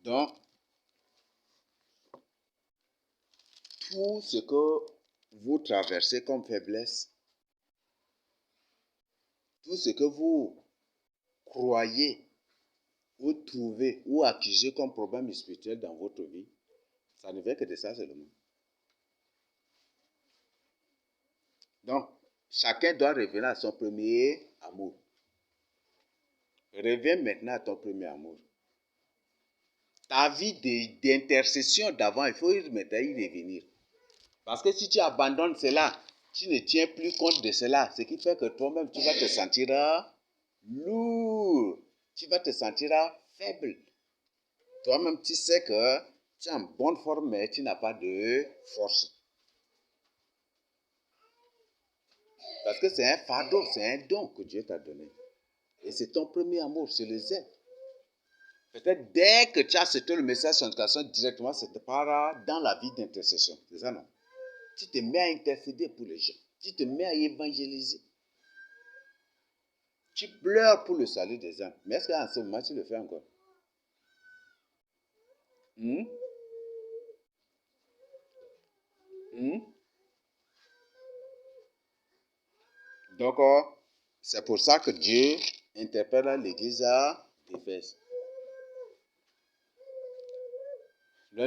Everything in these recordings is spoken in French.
Donc, tout ce que vous traversez comme faiblesse, tout ce que vous croyez ou trouvez ou accusez comme problème spirituel dans votre vie, ça ne vient que de ça seulement. Donc, chacun doit revenir à son premier amour. Reviens maintenant à ton premier amour. Ta vie d'intercession d'avant, il faut maintenant y revenir. Parce que si tu abandonnes cela, tu ne tiens plus compte de cela, ce qui fait que toi-même, tu vas te sentir lourd. Tu vas te sentir faible. Toi-même, tu sais que tu es en bonne forme, mais tu n'as pas de force. Parce que c'est un fardeau, c'est un don que Dieu t'a donné. Et c'est ton premier amour, c'est le zèle. Peut-être dès que tu as accepté le message sur l'intercession directement, c'est par dans la vie d'intercession. C'est ça, non? Tu te mets à intercéder pour les gens. Tu te mets à évangéliser. Tu pleures pour le salut des âmes. Mais est-ce qu'en ce moment, tu le fais encore? Hmm? Hmm? Donc, c'est pour ça que Dieu interpelle l'église d'Éphèse.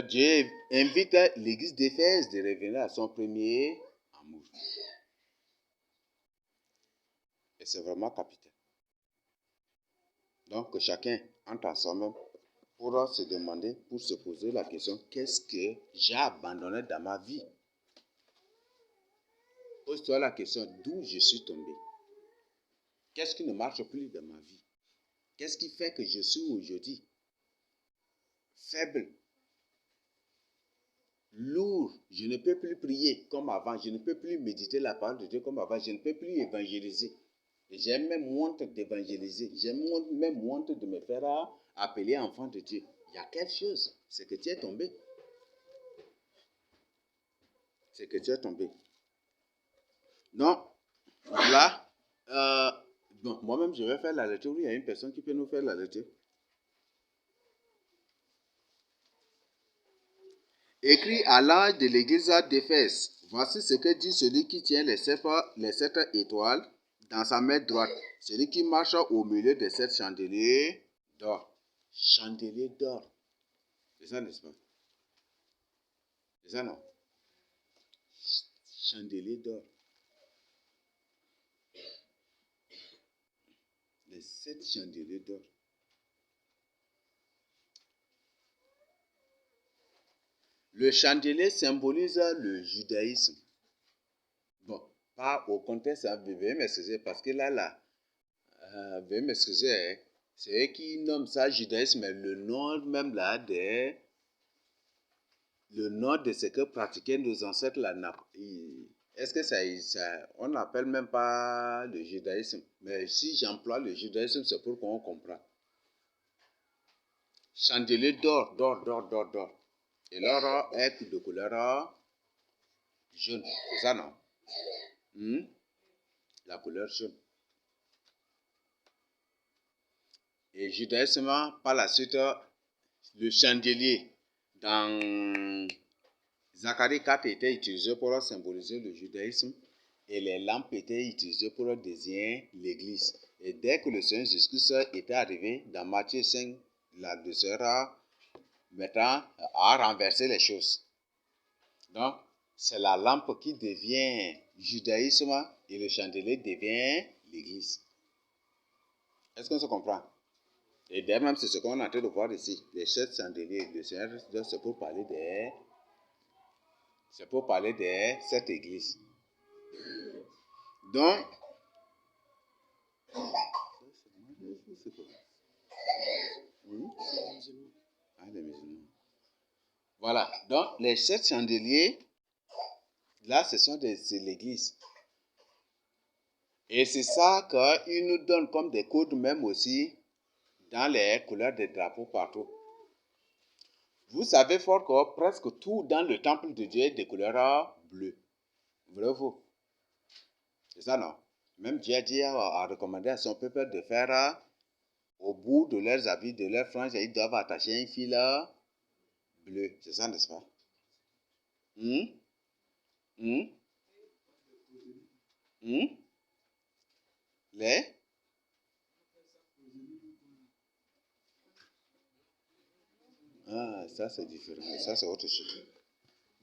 Dieu invite l'église d'Éphèse de revenir à son premier amour. Et c'est vraiment capital. Donc, que chacun entre en soi-même pour se demander, pour se poser la question, qu'est-ce que j'ai abandonné dans ma vie? Pose-toi la question, d'où je suis tombé? Qu'est-ce qui ne marche plus dans ma vie? Qu'est-ce qui fait que je suis aujourd'hui faible, lourd? Je ne peux plus prier comme avant, je ne peux plus méditer la parole de Dieu comme avant, je ne peux plus évangéliser. J'ai même honte d'évangéliser, j'ai même honte de me faire appeler enfant de Dieu. Il y a quelque chose, c'est que tu es tombé. C'est que tu es tombé. Donc, là, bon, moi-même, je vais faire la lecture. Il y a une personne qui peut nous faire la lecture. Écrit à l'ange de l'église d'Éphèse. Voici ce que dit celui qui tient les sept étoiles dans sa main droite. Celui qui marche au milieu des 7 chandeliers d'or. Chandeliers d'or. C'est ça, n'est-ce pas? C'est ça, non? Chandeliers d'or. Les 7 chandeliers d'or. Le chandelier symbolise le judaïsme. Bon, pas au contexte, veuillez m'excuser, parce que là, veuillez m'excuser, hein, c'est eux qui nomment ça judaïsme, mais le nom même là, le nom de ce que pratiquaient nos ancêtres là, est-ce que on n'appelle même pas le judaïsme? Mais si j'emploie le judaïsme, c'est pour qu'on comprenne. Chandelier d'or, d'or. Et l'or est de couleur jaune, c'est ça, non? La couleur jaune. Et judaïsme, par la suite, le chandelier dans Zacharie 4 était utilisé pour symboliser le judaïsme et les lampes étaient utilisées pour désigner l'église. Et dès que le Seigneur Jésus-Christ était arrivé dans Matthieu 5, la douceur maintenant a renversé les choses. Donc, c'est la lampe qui devient judaïsme et le chandelier devient l'église. Est-ce qu'on se comprend? Et d'ailleurs, même c'est ce qu'on est en train de voir ici. Les 7 chandeliers, le Seigneur, c'est pour parler de cette église. Donc, les musulmans. Voilà. Donc, les 7 chandeliers, là, c'est l'église. Et c'est ça qu'il nous donne comme des codes, même aussi dans les couleurs des drapeaux partout. Vous savez fort que presque tout dans le temple de Dieu est de couleur bleue. Vrai ou faux? C'est ça, non? Même Dieu a recommandé à son peuple de faire Au bout de leurs habits, de leurs franges, ils doivent attacher un fil bleu. C'est ça, n'est-ce pas? Hmm? Hmm? Hmm? Les? Ah, ça c'est différent. Ça c'est autre chose.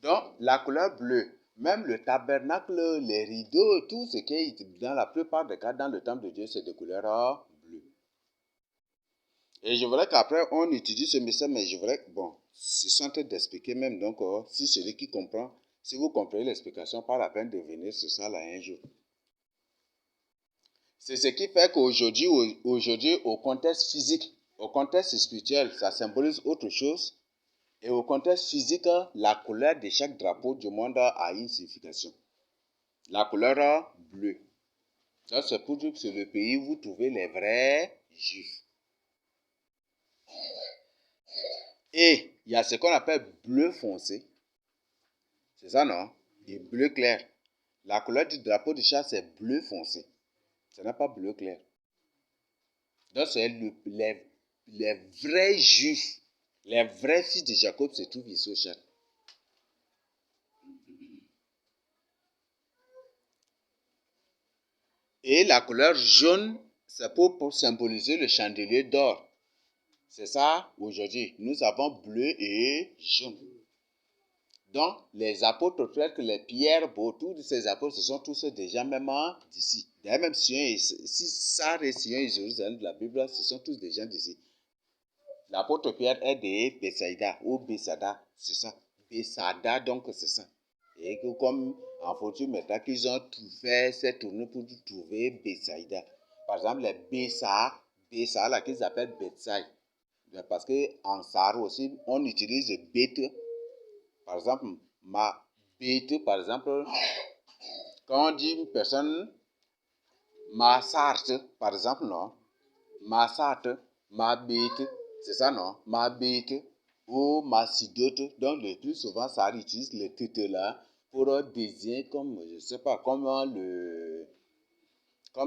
Donc, la couleur bleue, même le tabernacle, les rideaux, tout ce qui est dans la plupart des cas dans le temple de Dieu, c'est de couleur bleue. Et je voudrais qu'après on utilise ce message, mais je voudrais, bon, je suis en train d'expliquer même, donc si celui qui comprend, si vous comprenez l'explication, pas la peine de venir sur ça là un jour. C'est ce qui fait qu'aujourd'hui, au contexte physique, au contexte spirituel, ça symbolise autre chose. Et au contexte physique, la couleur de chaque drapeau du monde a une signification. La couleur bleue. Ça, c'est pour dire que c'est le pays où vous trouvez les vrais juifs. Et il y a ce qu'on appelle bleu foncé. C'est ça, non? Et bleu clair. La couleur du drapeau du chat, c'est bleu foncé. Ce n'est pas bleu clair. Donc, c'est les vrais juifs, les vrais fils de Jacob se trouvent ici au Tchad. Et la couleur jaune, c'est pour symboliser le chandelier d'or. C'est ça, aujourd'hui. Nous avons bleu et jaune. Donc, les apôtres, peut-être que les pierres, tous ces apôtres, ce sont tous déjà même d'ici. D'ailleurs, même si Sarr et Sion et Jérusalem de la Bible, ce sont tous des gens d'ici. L'apôtre Pierre est de Bethsaïda ou Bethsaida, c'est ça. Bethsaida, donc c'est ça. Et que comme en photo maintenant qu'ils ont tout fait, c'est tourné pour trouver Bethsaïda. Par exemple, les Bessa là qu'ils appellent Bethsaï. Parce qu'en Sarr aussi, on utilise bête. Par exemple, ma bête, par exemple, quand on dit une personne, ma sarte, par exemple, non. Ma sarte, ma bête, c'est ça, non? Ma bête ou ma sidote. Donc, le plus souvent, ça utilise le titre là pour désigner comme, je ne sais pas, comme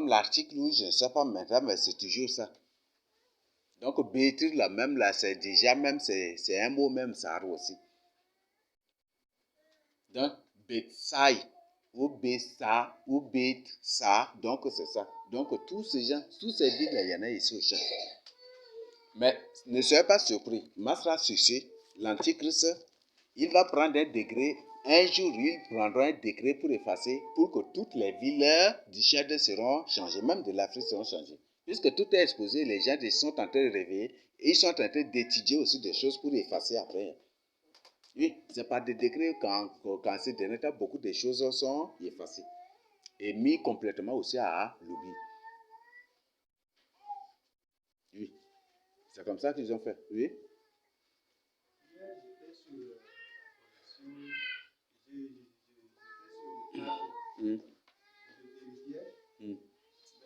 l'article ou je ne sais pas maintenant, mais c'est toujours ça. Donc, bête là, même là, c'est déjà même, c'est un mot même, ça aussi. Donc, Bethsaï ou Bessa ou Bethsa, donc c'est ça. Donc, tous ces gens, tous ces villes, il y en a ici au Tchad. Mais ne soyez pas surpris. Masra Sucé, l'antichrist, il va prendre un décret. Un jour, il prendra un décret pour effacer, pour que toutes les villes du Tchad seront changées, même de l'Afrique seront changées. Puisque tout est exposé, les gens sont en train de réveiller et ils sont en train d'étudier aussi des choses pour effacer après. Oui, c'est par des décrets quand ces derniers temps, beaucoup de choses sont effacées et mis complètement aussi à l'oubli. Oui, c'est comme ça qu'ils ont fait. Oui. Mm. Mm.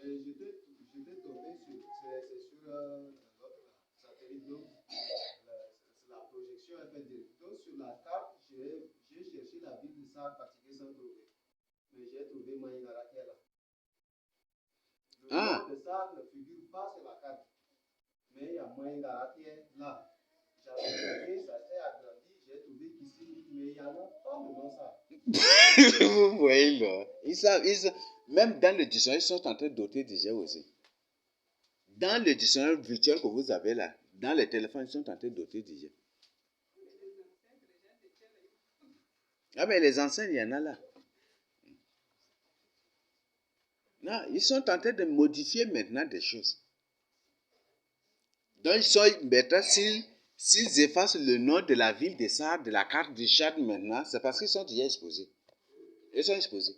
Mais j'étais tombé sur, c'est sur notre satellite, donc c'est la projection un peu de. Donc sur la carte, j'ai cherché la ville de Sarr pratiquée sans trouver. Mais j'ai trouvé Maïnara qui est là. Le nom de Sarr ne figure pas sur la carte. Mais il y a Maïnara qui est là. J'avais trouvé, ça s'est agrandi, j'ai trouvé qu'ici, mais il n'y a pas de nom Sarr. Vous voyez là. Même dans le dictionnaire, ils sont en train de doter déjà aussi. Dans le dictionnaire virtuel que vous avez là, dans les téléphones, ils sont en train de doter déjà. Ah, mais les anciens, il y en a là. Non, ils sont en train de modifier maintenant des choses. Donc, ils sont maintenant, s'ils effacent le nom de la ville de Sarr, de la carte du Tchad maintenant, c'est parce qu'ils sont déjà exposés. Ils sont exposés.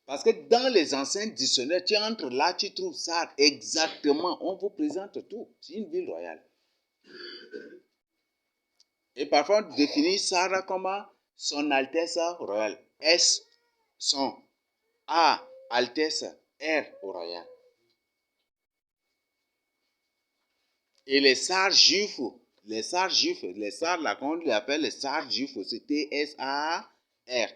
Parce que dans les anciens dictionnaires, tu entres là, tu trouves Sarr exactement. On vous présente tout. C'est une ville royale. Et parfois, on définit Sarr comme son Altesse royale. S, son. A, Altesse. R, royale. Et les Sarrs juifs, les Sarrs là, qu'on les appelle les Sarrs juifs, c'est T-S-A-R.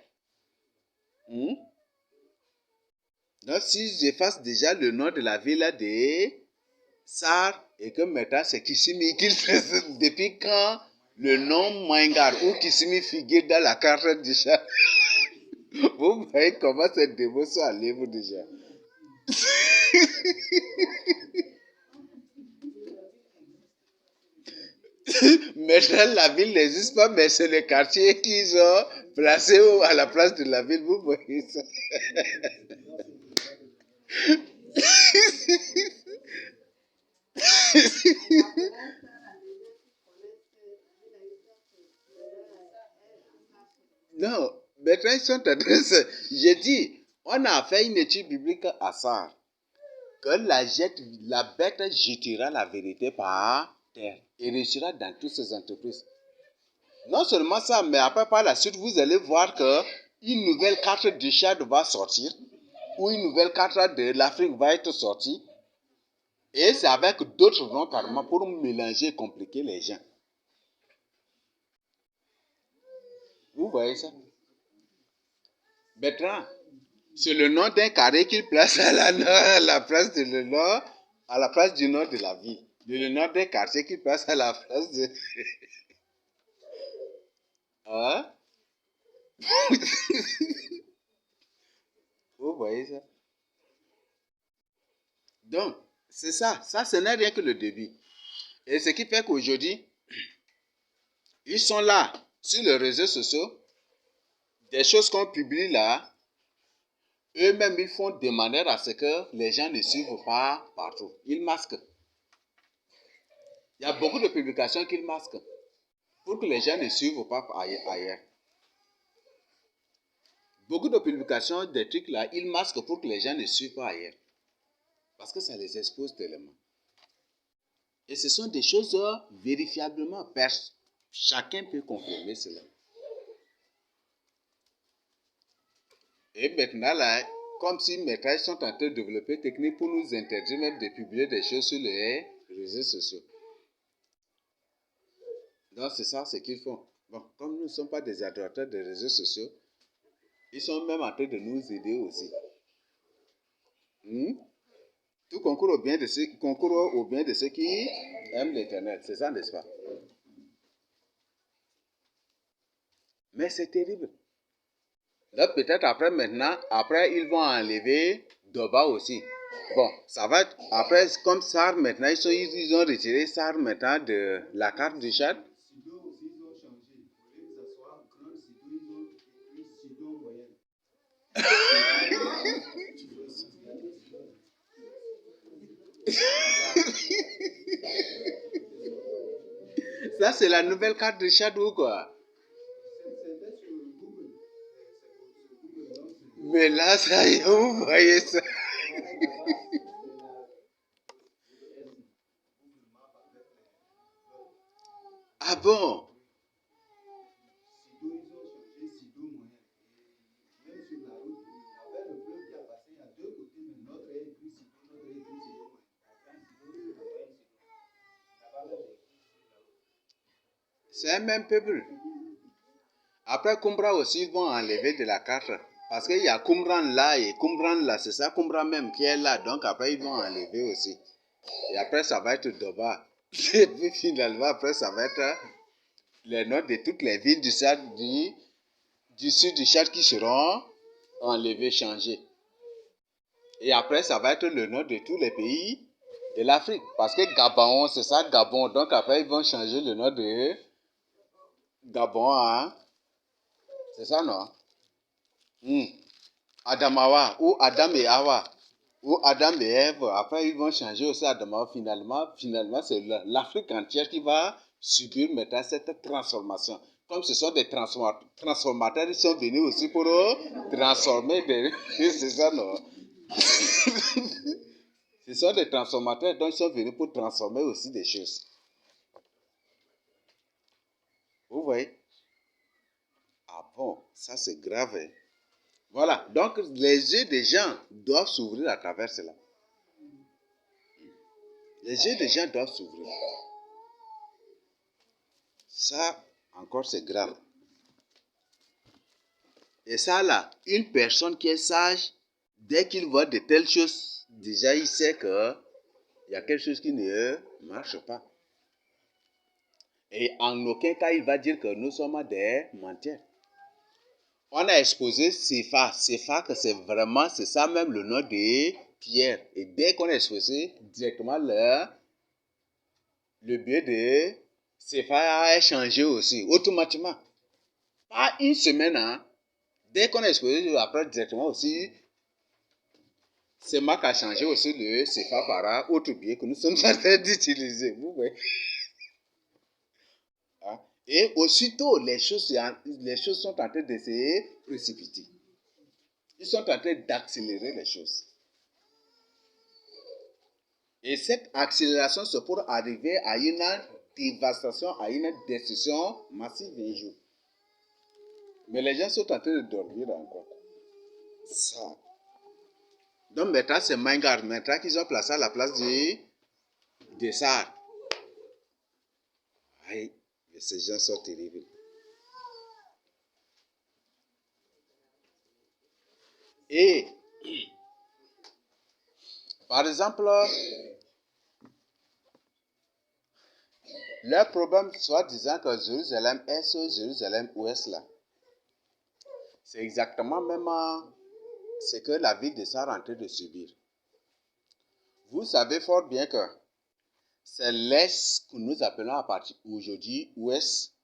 Donc, s'ils effacent déjà le nom de la ville de Sarr, Et que maintenant, c'est Kissimi qu'il fait depuis quand le nom Mangar ou Kissimi figure dans la carte du chat. Vous voyez comment cette dévotion à livre déjà. Maintenant, la ville n'existe pas, mais c'est le quartier qu'ils ont placé à la place de la ville. Vous voyez ça. Non, maintenant ils sont en train de... J'ai dit, on a fait une étude biblique à ça. Que la bête jettera la vérité par terre et réussira dans toutes ses entreprises. Non seulement ça, mais après par la suite, vous allez voir que une nouvelle carte du Tchad va sortir ou une nouvelle carte de l'Afrique va être sortie. Et c'est avec d'autres noms carrément pour mélanger et compliquer les gens. Vous voyez ça? Bertrand, c'est le nom d'un carré qu'il place à la place de le nord, à la place du nord de la ville. Le nom d'un quartier qu'il place à la place de... Hein? Vous voyez ça? Donc, c'est ça. Ça, ce n'est rien que le début. Et ce qui fait qu'aujourd'hui, ils sont là, sur les réseaux sociaux, des choses qu'on publie là, eux-mêmes, ils font de manière à ce que les gens ne suivent pas partout. Ils masquent. Il y a beaucoup de publications qu'ils masquent pour que les gens ne suivent pas ailleurs. Beaucoup de publications, des trucs là, ils masquent pour que les gens ne suivent pas ailleurs. Parce que ça les expose tellement. Et ce sont des choses vérifiablement. Chacun peut confirmer cela. Et maintenant, là, comme si maintenant ils sont en train de développer des techniques pour nous interdire même de publier des choses sur les réseaux sociaux. Donc, c'est ça ce qu'ils font. Bon, comme nous ne sommes pas des adorateurs des réseaux sociaux, ils sont même en train de nous aider aussi. Tout concourt au bien de ceux qui aiment l'Éternel. C'est ça, n'est-ce pas? Mais c'est terrible. Là, peut-être après, ils vont enlever Doba aussi. Bon, ça va être, après, comme ça, maintenant, ils ont retiré ça maintenant de la carte du Tchad. Sido aussi, ils ont changé. Au lieu que ça soit grand Sido, ils ont écrit Sido moyenne. Ça, c'est la nouvelle carte du Tchad ou quoi? C'était sur Google. Mais là, ça y est, vous voyez ça. Ah bon? Sido, ils ont changé Sido moyenne. Et même sur la route, il y avait le fleuve qui a passé, il y a deux côtés, mais notre est écrit Sido, notre est écrit Sido moyenne. C'est un même peuple. Après Kumbra aussi, ils vont enlever de la carte. Parce qu'il y a Kumran là et Kumran là, c'est ça Kumbra même qui est là. Donc après, ils vont enlever aussi. Et après, ça va être Doba. Et puis finalement, après, ça va être les noms de toutes les villes du sud du Tchad qui seront enlevées, changées. Et après, ça va être le nom de tous les pays de l'Afrique. Parce que Gabon, c'est ça, Gabon. Donc après, ils vont changer le nom de Gabon, hein. C'est ça, non? Adamawa, ou Adam et Awa, ou Adam et Ève. Après, ils vont changer aussi Adamawa. Finalement, c'est l'Afrique entière qui va subir maintenant cette transformation. Comme ce sont des transformateurs, ils sont venus aussi pour transformer des... C'est ça, non? Ce sont des transformateurs, donc ils sont venus pour transformer aussi des choses. Vous voyez? Ah bon, ça c'est grave. Hein? Voilà, donc les yeux des gens doivent s'ouvrir à travers cela. Les yeux des gens doivent s'ouvrir. Ça, encore, c'est grave. Et ça, là, une personne qui est sage, dès qu'il voit de telles choses, déjà, il sait que il y a quelque chose qui ne marche pas. Et en aucun cas, il va dire que nous sommes des menteurs. On a exposé Cépha. Cépha, que c'est ça même le nom de Pierre. Et dès qu'on a exposé directement le billet de Cépha a changé aussi, automatiquement. Pas une semaine, hein. Dès qu'on a exposé, après directement aussi, c'est moi qui a changé aussi le CFA par autre billet que nous sommes en train d'utiliser. Vous voyez? Hein? Et aussitôt, les choses sont en train de se précipiter. Ils sont en train d'accélérer les choses. Et cette accélération, c'est pour arriver à une dévastation, à une destruction massive un jour. Mais les gens sont en train de dormir encore. Ça. Donc maintenant, c'est Mangard. Maintenant qu'ils ont placé à la place de Sar. Aïe, ces gens sont terribles. Et, par exemple, leur problème, soit disant que Jérusalem Est ou Jérusalem Ouest, là, c'est exactement même ce que la ville de Sar est en train de subir. Vous savez fort bien que c'est l'Est que nous appelons à partir aujourd'hui Ouest,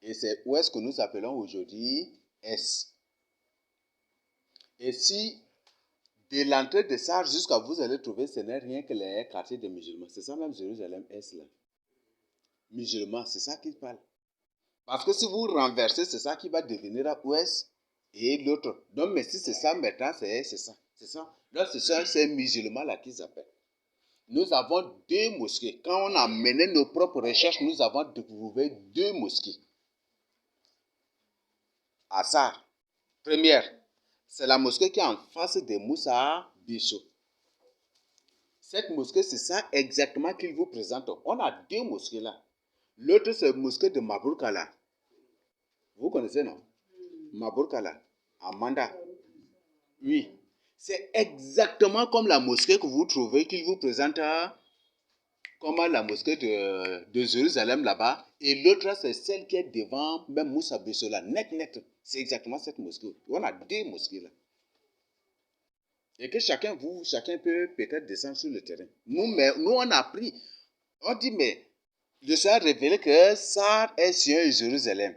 et c'est Ouest que nous appelons aujourd'hui Est. Et si de l'entrée de Sar jusqu'à vous allez trouver, ce n'est rien que les quartiers des musulmans. C'est ça même Jérusalem Est là. Musulmans, c'est ça qu'ils parlent. Parce que si vous renversez, c'est ça qui va devenir à Ouest et l'autre. Donc, mais si c'est ça maintenant, c'est ça. C'est ça. Donc, c'est ça, c'est musulmans là qu'ils appellent. Nous avons 2 mosquées. Quand on a mené nos propres recherches, nous avons trouvé 2 mosquées. À Sar. Première, c'est la mosquée qui est en face de Moussa Bissou. Cette mosquée, c'est ça exactement qu'il vous présente. On a 2 mosquées là. L'autre, c'est la mosquée de Mabourkala. Vous connaissez, non? Mabourkala, à Manda. Oui. C'est exactement comme la mosquée que vous trouvez, qu'il vous présente comme la mosquée de Jérusalem là-bas. Et l'autre, c'est celle qui est devant même Moussa Bessola. Net. C'est exactement cette mosquée. On a 2 mosquées là. Et que chacun peut peut-être descendre sur le terrain. Nous, on a pris. On dit, mais le Seigneur a révélé que ça est sur Jérusalem.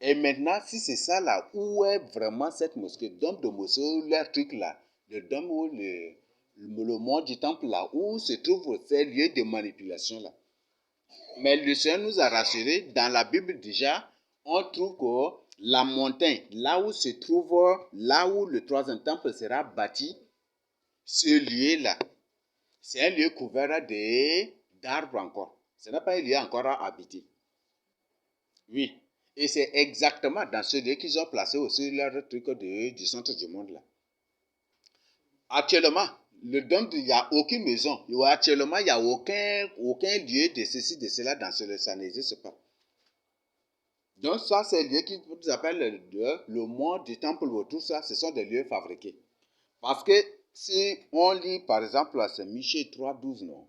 Et maintenant, si c'est ça là, où est vraiment cette mosquée? Dôme de Mossoul, leur truc là, le dôme ou le mont du temple là, où se trouvent ces lieux de manipulation là. Mais le Seigneur nous a rassurés, dans la Bible déjà, on trouve que la montagne, là où le 3e temple sera bâti, ce lieu là, c'est un lieu couvert d'arbres encore. Ce n'est pas un lieu encore à habiter. Oui. Et c'est exactement dans ce lieu qu'ils ont placé aussi leur truc du centre du monde là. Actuellement, le dôme, il n'y a aucune maison. Actuellement, il n'y a aucun lieu de ceci, de cela dans ce lieu. Ça n'existe pas. Donc ça, c'est le lieu qu'ils appellent le mont du temple ou tout ça. Ce sont des lieux fabriqués. Parce que si on lit, par exemple, c'est Michée 3.12, non?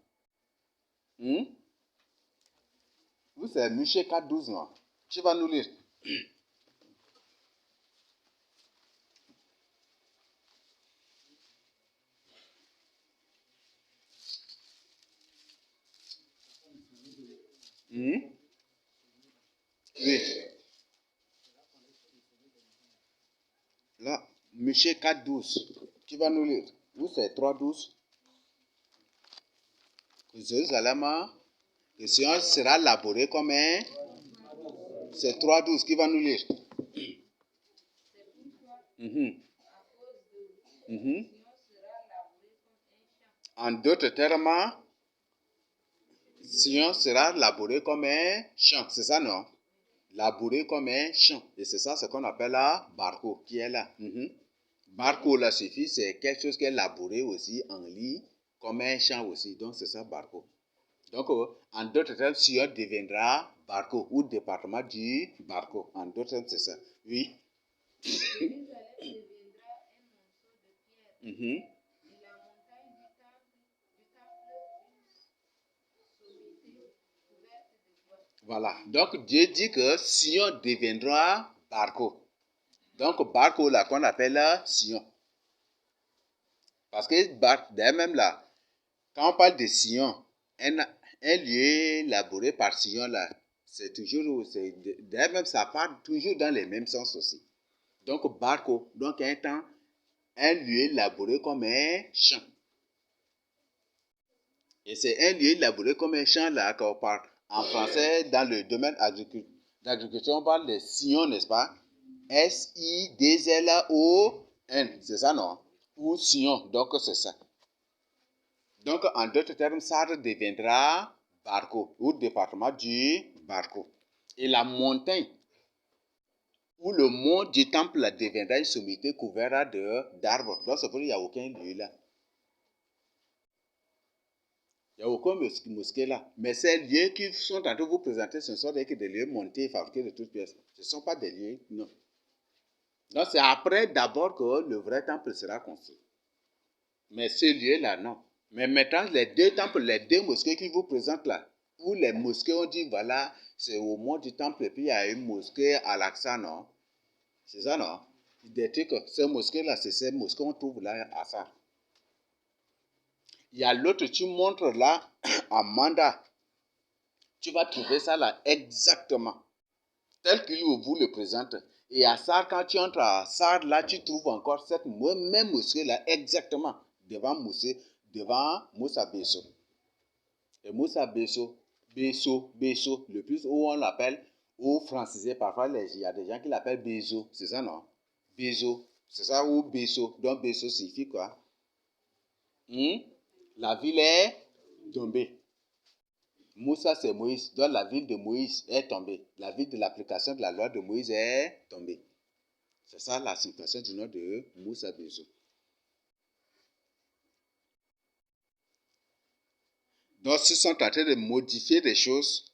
Ou c'est Michée 4.12, non? Tu vas nous lire. Oui. Là, Michée 4.12. Tu vas nous lire. Ou c'est 3.12. Jérusalem, le Seigneur sera labouré comme un. C'est 3.12 qui va nous lire. En d'autres termes, Sion sera labouré comme un champ. C'est ça, non? Labouré comme un champ. Et c'est ça ce qu'on appelle la barco qui est là. Barco là suffit, c'est quelque chose qui est labouré aussi en lit comme un champ aussi. Donc c'est ça barco. Donc en d'autres termes, Sion deviendra barco ou département du barco. En d'autres termes, c'est ça. Oui. Voilà. Donc, Dieu dit que Sion deviendra Barco. Donc, Barco, là, qu'on appelle Sion. Parce que, d'ailleurs, même là, quand on parle de Sion, un lieu élaboré par Sion, là, c'est toujours, d'ailleurs, même ça part toujours dans les mêmes sens aussi. Donc, Barco, donc, un lieu élaboré comme un champ. Et c'est un lieu élaboré comme un champ là qu'on parle. En français, dans le domaine d'agriculture, on parle de sillon, n'est-ce pas? S-I-D-L-O-N, c'est ça, non? Ou sillon, donc c'est ça. Donc, en d'autres termes, Sarre deviendra Barco, ou département du Barco. Et la montagne, ou le mont du temple deviendra une sommité couverte d'arbres. Donc, c'est pour qu'il n'y a aucun lieu là. Il n'y a aucun mosquée là. Mais ces lieux qui sont en train de vous présenter, ce ne sont que des lieux montés et fabriqués de toutes pièces. Ce ne sont pas des lieux, non. Donc c'est après d'abord que le vrai temple sera construit. Mais ces lieux-là, non. Mais maintenant, les deux temples, les deux mosquées qu'ils vous présentent là, où les mosquées ont dit, voilà, c'est au mont du temple, et puis il y a une mosquée à l'Aqsa, non? C'est ça, non? Des trucs, ces mosquées-là, c'est ces mosquées qu'on trouve là à ça. Il y a l'autre, tu montres là, à Manda. Tu vas trouver ça là exactement tel qu'il vous le présente. Et à Sar, quand tu entres à Sar, là, tu trouves encore cette même mosquée là exactement devant Moussa Besso. Et Moussa Besso, le plus haut on l'appelle, ou francisé parfois, il y a des gens qui l'appellent Bezo, c'est ça non? Bezo, c'est ça, ou Besso. Donc Besso signifie quoi? La ville est tombée. Moussa, c'est Moïse. Donc la ville de Moïse est tombée. La ville de l'application de la loi de Moïse est tombée. C'est ça la signification du nom de Moussa Bezo. Donc, ils sont en train de modifier des choses,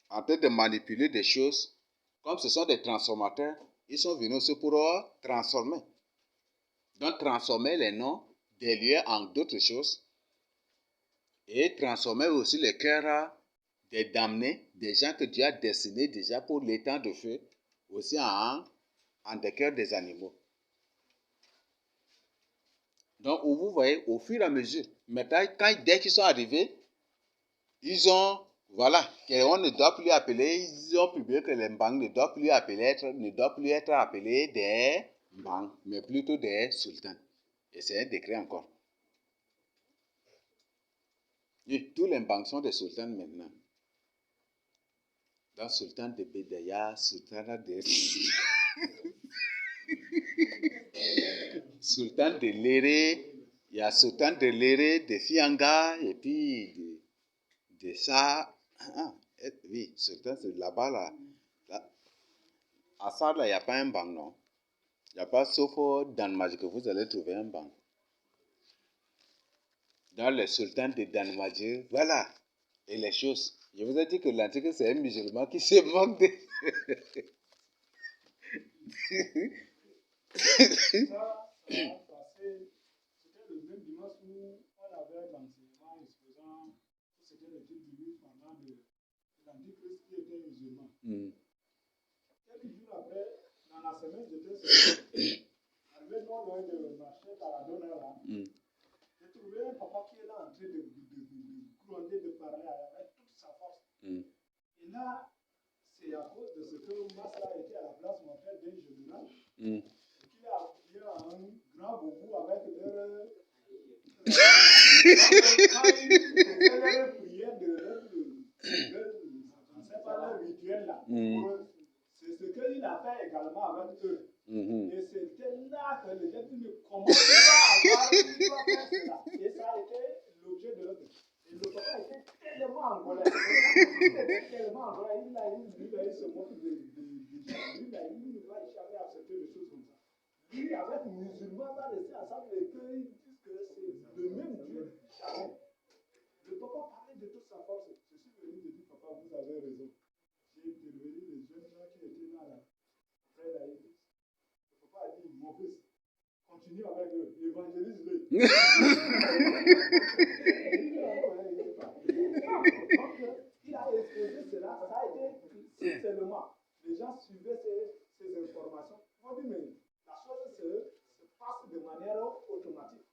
en train de manipuler des choses. Comme ce sont des transformateurs, ils sont venus aussi pour transformer. Donc, transformer les noms des lieux en d'autres choses. Et transformer aussi les cœurs des damnés, des gens que Dieu a destinés déjà pour les temps de feu, aussi en des cœurs des animaux. Donc, vous voyez, au fur et à mesure, maintenant, dès qu'ils sont arrivés, ils ont, voilà, qu'on ne doit plus appeler, ils ont publié que les Mbang ne doivent plus être appelés des Mbang, mais plutôt des sultans. Et c'est un décret encore. Et tous les Mbang sont des sultans maintenant. Donc, sultan de Bédaya, sultan de... sultan de Léré, il y a sultan de Léré, de Fianga, et puis de ça. Oui, sultan, c'est là-bas, là. À ça, là, il n'y a pas un banc, non. Il n'y a pas, sauf dans Danemark que vous allez trouver un banc. Dans les sultans de Danemark, voilà. Et les choses. Je vous ai dit que l'antique, c'est un musulman qui se moque de... C'était le même dimanche où on avait l'enseignement exposant que c'était le titre du livre pendant l'Antichrist qui était musulman. Quelques jours après, dans la semaine, j'étais arrivé non loin de marché Taradona là. J'ai trouvé un papa qui est là en train de gronder, de parler avec toute sa force. Et là, c'est à cause de ce que Masla était à la place mortelle d'un général. Et qu'il a appuyé à un grand boubou avec leur prière leur rituel là. C'est ce qu'il a fait également avec eux. Et c'était là que les gens disaient, comment tu vas faire cela? Et ça a été l'objet de l'autre. Et le papa était tellement en colère. Il était tellement en colère. Il se moque de lui. Il ne va jamais accepter des choses comme ça. Lui, avec les musulmans, va rester ensemble et qu'ils disent que c'est le même Dieu. Jamais. Le papa parlait de toute sa force. Je suis venu de dire, papa, vous avez raison. J'ai intervenu les jeunes gens qui étaient là. Après la le papa a dit, mon fils, continue avec eux, évangélise-les. Donc, il a exposé cela, ça a été Si seulement les gens suivaient ces informations, on dit, mais la chose se passe de manière automatique.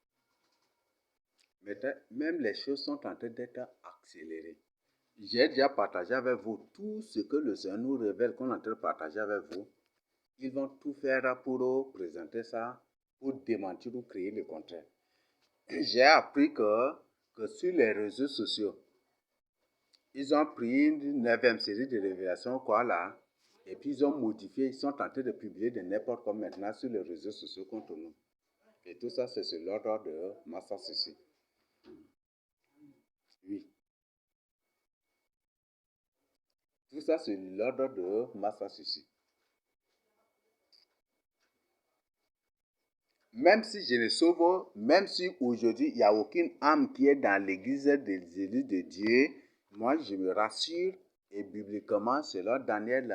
Même les choses sont en train d'être accélérées. J'ai déjà partagé avec vous tout ce que le Seigneur nous révèle qu'on est en train de partager avec vous. Ils vont tout faire pour présenter ça, pour démentir ou créer le contraire. J'ai appris que sur les réseaux sociaux, ils ont pris une 9e série de révélations, quoi là, et puis ils ont modifié, ils sont en train de publier de n'importe quoi maintenant sur les réseaux sociaux contre nous. Et tout ça, c'est sur l'ordre de Master Ceci. Oui. Tout ça, c'est l'ordre de Master Ceci. Même si je ne sauve, même si aujourd'hui, il n'y a aucune âme qui est dans l'église des élus de Dieu, moi, je me rassure, et bibliquement, selon Daniel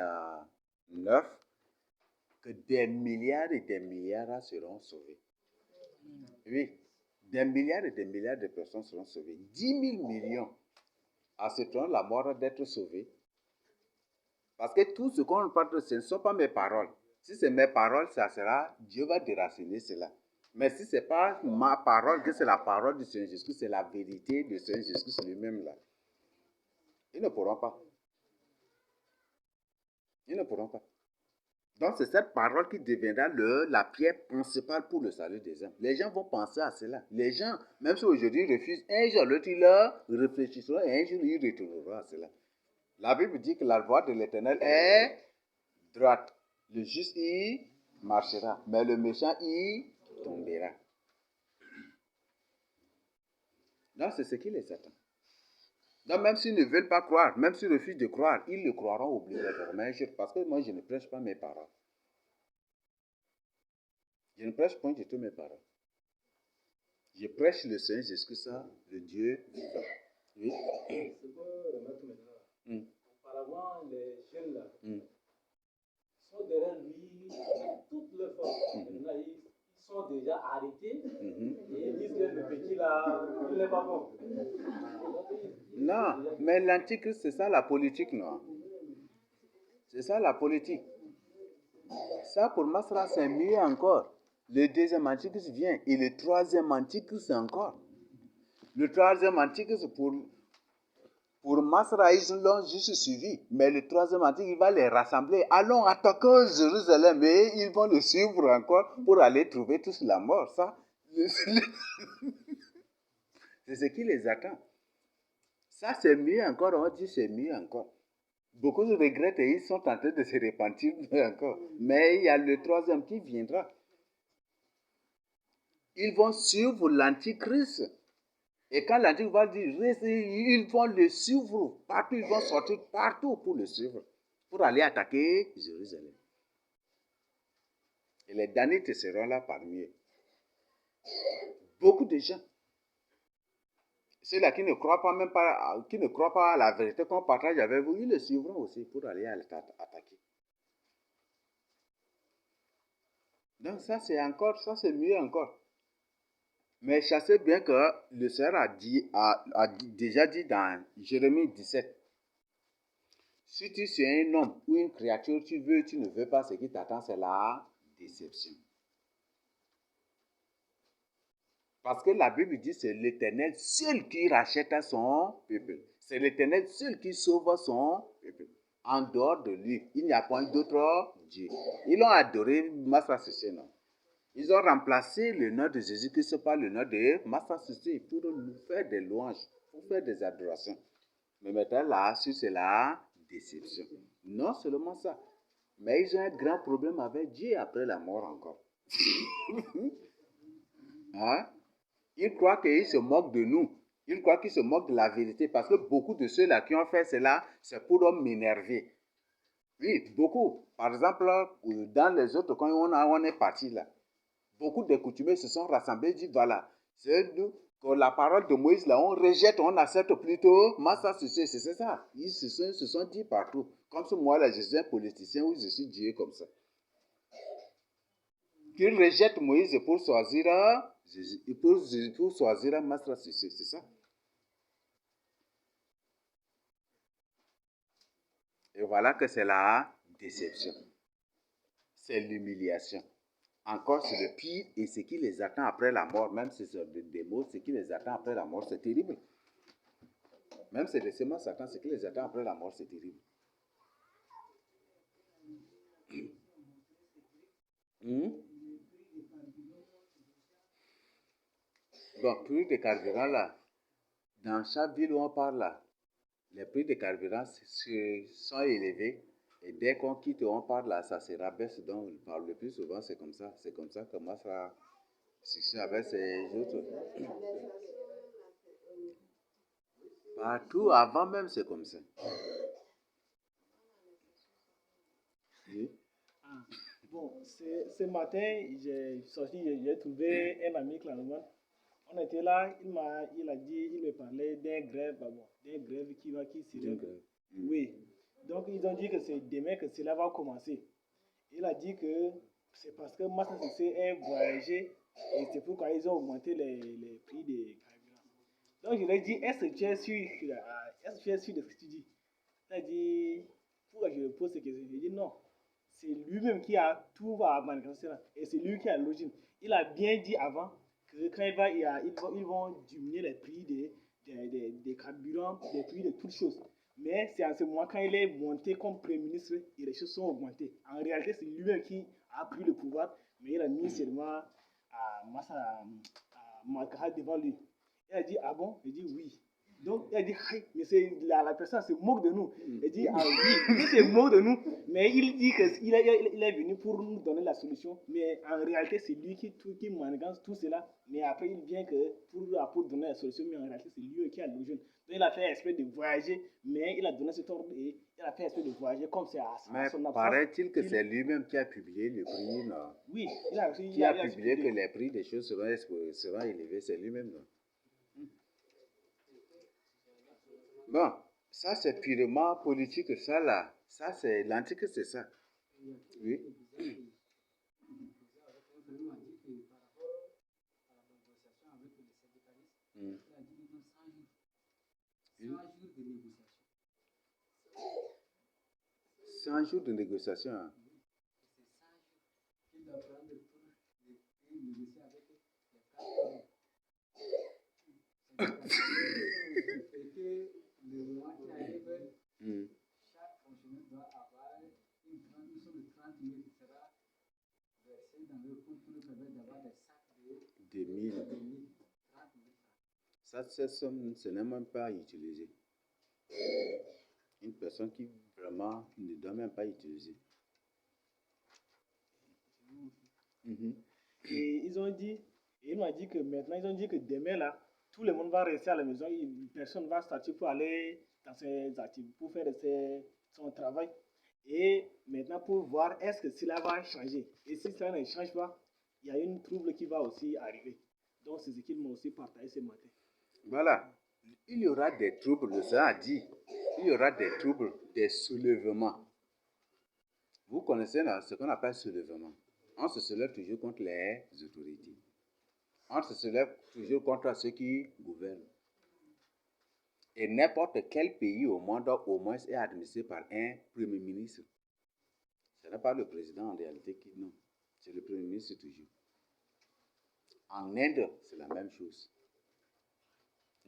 9, que des milliards et des milliards seront sauvés. Oui, des milliards et des milliards de personnes seront sauvées. 10 000 millions accepteront la mort d'être sauvés. Parce que tout ce qu'on parle, ce ne sont pas mes paroles. Si c'est mes paroles, ça sera, Dieu va déraciner cela. Mais si ce n'est pas ma parole, que c'est la parole du Seigneur Jésus, c'est la vérité du Seigneur Jésus lui-même là. Ils ne pourront pas. Ils ne pourront pas. Donc c'est cette parole qui deviendra la pierre principale pour le salut des hommes. Les gens vont penser à cela. Les gens, même si aujourd'hui ils refusent, un jour l'autre ils leur réfléchiront et un jour ils retourneront à cela. La Bible dit que la voie de l'Éternel est droite. Le juste y marchera, mais le méchant y tombera. Donc c'est ce qui les attend. Donc même s'ils ne veulent pas croire, même s'ils refusent de croire, ils le croiront obligatoirement. Parce que moi je ne prêche pas mes paroles. Je ne prêche pas du tout mes paroles. Je prêche le Seigneur Jésus-Christ, le Dieu vivant. Oui. C'est pour remettre maintenant. Auparavant, les jeunes là sont derrière lui toutes les forces. Maintenant, ils sont déjà arrêtés et ils disent que le petit là, il n'est pas bon. Non, mais l'antichrist, c'est ça la politique, non? C'est ça la politique. Ça, pour Masra, c'est mieux encore. Le deuxième antichrist vient et le troisième antichrist encore. Le troisième antichrist, pour Masra, ils l'ont juste suivi. Mais le troisième antichrist, il va les rassembler. Allons attaquer Jérusalem. Et ils vont le suivre encore pour aller trouver tous la mort. Ça, c'est ce qui les attend. Ça, c'est mieux encore. On dit c'est mieux encore. Beaucoup regrettent et ils sont en train de se repentir encore. Mais il y a le troisième qui viendra. Ils vont suivre l'antichrist. Et quand l'antichrist va dire, ils vont le suivre partout. Ils vont sortir partout pour le suivre. Pour aller attaquer Jérusalem. Et les Danites seront là parmi eux. Beaucoup de gens. Ceux-là qui ne croient pas même pas, qui ne croient pas à la vérité qu'on partage avec vous, ils le suivront aussi pour aller attaquer. Donc ça c'est mieux encore. Mais sachez bien que le Seigneur a déjà dit dans Jérémie 17, si tu es un homme ou une créature, tu ne veux pas, ce qui t'attend, c'est la déception. Parce que la Bible dit que c'est l'Éternel seul qui rachète son peuple. C'est l'Éternel seul qui sauve son peuple. En dehors de lui, il n'y a point d'autre Dieu. Ils l'ont adoré, Master Ceci, non? Ils ont remplacé le nom de Jésus-Christ par le nom de Master Ceci pour faire des louanges, pour faire des adorations. Mais maintenant, là, c'est la déception. Non seulement ça, mais ils ont un grand problème avec Dieu après la mort encore. Hein? Ils croient qu'ils se moquent de nous. Ils croient qu'ils se moquent de la vérité parce que beaucoup de ceux-là qui ont fait cela, c'est pour m'énerver. Oui, beaucoup. Par exemple, dans les autres, quand on est parti là, beaucoup de coutumiers se sont rassemblés et disent voilà, c'est que la parole de Moïse là, on rejette, on accepte plutôt. Massa, c'est ça. Ils se sont dit partout. Comme si moi là, je suis un politicien ou je suis Dieu comme ça. Qu'ils rejettent Moïse pour choisir pour choisir Masra, c'est ça. Et Et voilà que c'est la déception. C'est l'humiliation. Encore, c'est le pire et ce qui les attend après la mort, même si c'est des mots, ce qui les attend après la mort, c'est terrible. Même si c'est seulement Satan, ce qui les attend après la mort, c'est terrible. Donc, prix de carburant là, dans chaque ville où on parle là, les prix de carburant sont élevés. Et dès qu'on quitte, on parle là, ça se rabaisse. Donc, on parle le plus souvent, c'est comme ça. C'est comme ça que moi, ça succès avec ces autres. Partout, avant même, c'est comme ça. Oui. Bon, ce matin, j'ai sorti, j'ai trouvé un ami clairement. On était là, il me parlait d'une grève, qui serait. Oui. Donc, ils ont dit que c'est demain que cela va commencer. Il a dit que c'est parce que Massa Sissé est voyagé et c'est pourquoi ils ont augmenté les prix des carburants. Donc, je lui ai dit, est-ce que tu es sûr de ce que tu dis? Il a dit, pourquoi je lui pose cette question? Je lui ai dit, non. C'est lui-même qui a tout à manifester et c'est lui qui a l'origine. Il a bien dit avant que quand ils vont diminuer les prix des carburants, des prix de toutes choses. Mais c'est en ce moment quand il est monté comme Premier ministre et les choses sont augmentées. En réalité, c'est lui-même qui a pris le pouvoir, mais il a mis seulement Makaha devant lui. Il a dit, ah bon? Il dit oui. Donc, il a dit, mais la personne se moque de nous. Il dit, ah oui, il se moque de nous. Mais il dit qu'il est venu pour nous donner la solution. Mais en réalité, c'est lui qui manigance tout cela. Mais après, il vient pour donner la solution. Mais en réalité, c'est lui qui a l'origine. Donc, il a fait espèce de voyager. Mais il a donné cet ordre et il a fait espèce de voyager comme c'est à son absence. Mais paraît-il que c'est lui-même qui a publié le prix, non? Oui, il a publié que les prix des choses seront élevés. C'est lui-même, non? Bon, ça c'est purement politique, ça là. Ça c'est l'antique, c'est ça. Oui. Mm. 100 jours de négociation. Hein. Chaque fonctionnaire doit avoir une somme de 30 000 qui sera versée dans le compte pour nous permettre d'avoir des sacs de 1000. 30 000. Ça, cette somme, ce n'est même pas utilisé. Une personne qui vraiment ne doit même pas utiliser. Et il m'a dit que maintenant, ils ont dit que demain là, tout le monde va rester à la maison, personne ne va sortir pour aller dans ses activités, pour faire son travail. Et maintenant, pour voir est-ce que cela va changer. Et si ça ne change pas, il y a une trouble qui va aussi arriver. Donc, c'est ce qu'il m'a aussi partagé ce matin. Voilà. Il y aura des troubles, ça a dit. Il y aura des troubles, des soulèvements. Vous connaissez ce qu'on appelle soulèvement. On se soulève toujours contre les autorités. On se soulève toujours contre ceux qui gouvernent. Et n'importe quel pays au monde, au moins, est administré par un premier ministre. Ce n'est pas le président en réalité qui, non. C'est le premier ministre toujours. En Inde, c'est la même chose.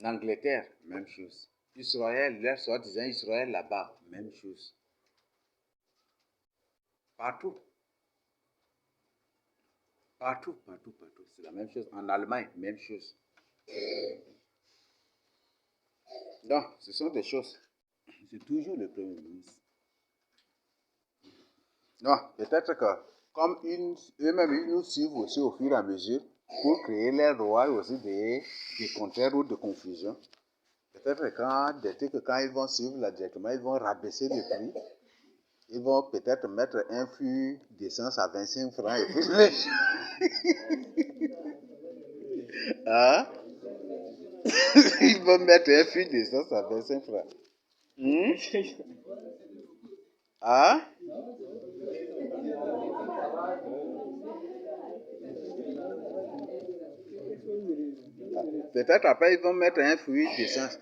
En Angleterre, même chose. Israël, leur soi-disant Israël là-bas, même chose. Partout. Partout. C'est la même chose. En Allemagne, même chose. Donc, ce sont des choses. C'est toujours le premier ministre. Non, peut-être que, comme eux-mêmes, ils nous suivent aussi au fur et à mesure pour créer les rois et aussi des contraires ou de confusion. Peut-être que quand ils vont suivre là directement, ils vont rabaisser le prix. Ils vont peut-être mettre un fût d'essence à 25 francs et puis hein? Ils vont mettre un fût d'essence à 25 francs. Hein? Peut-être après, ils vont mettre un fruit d'essence.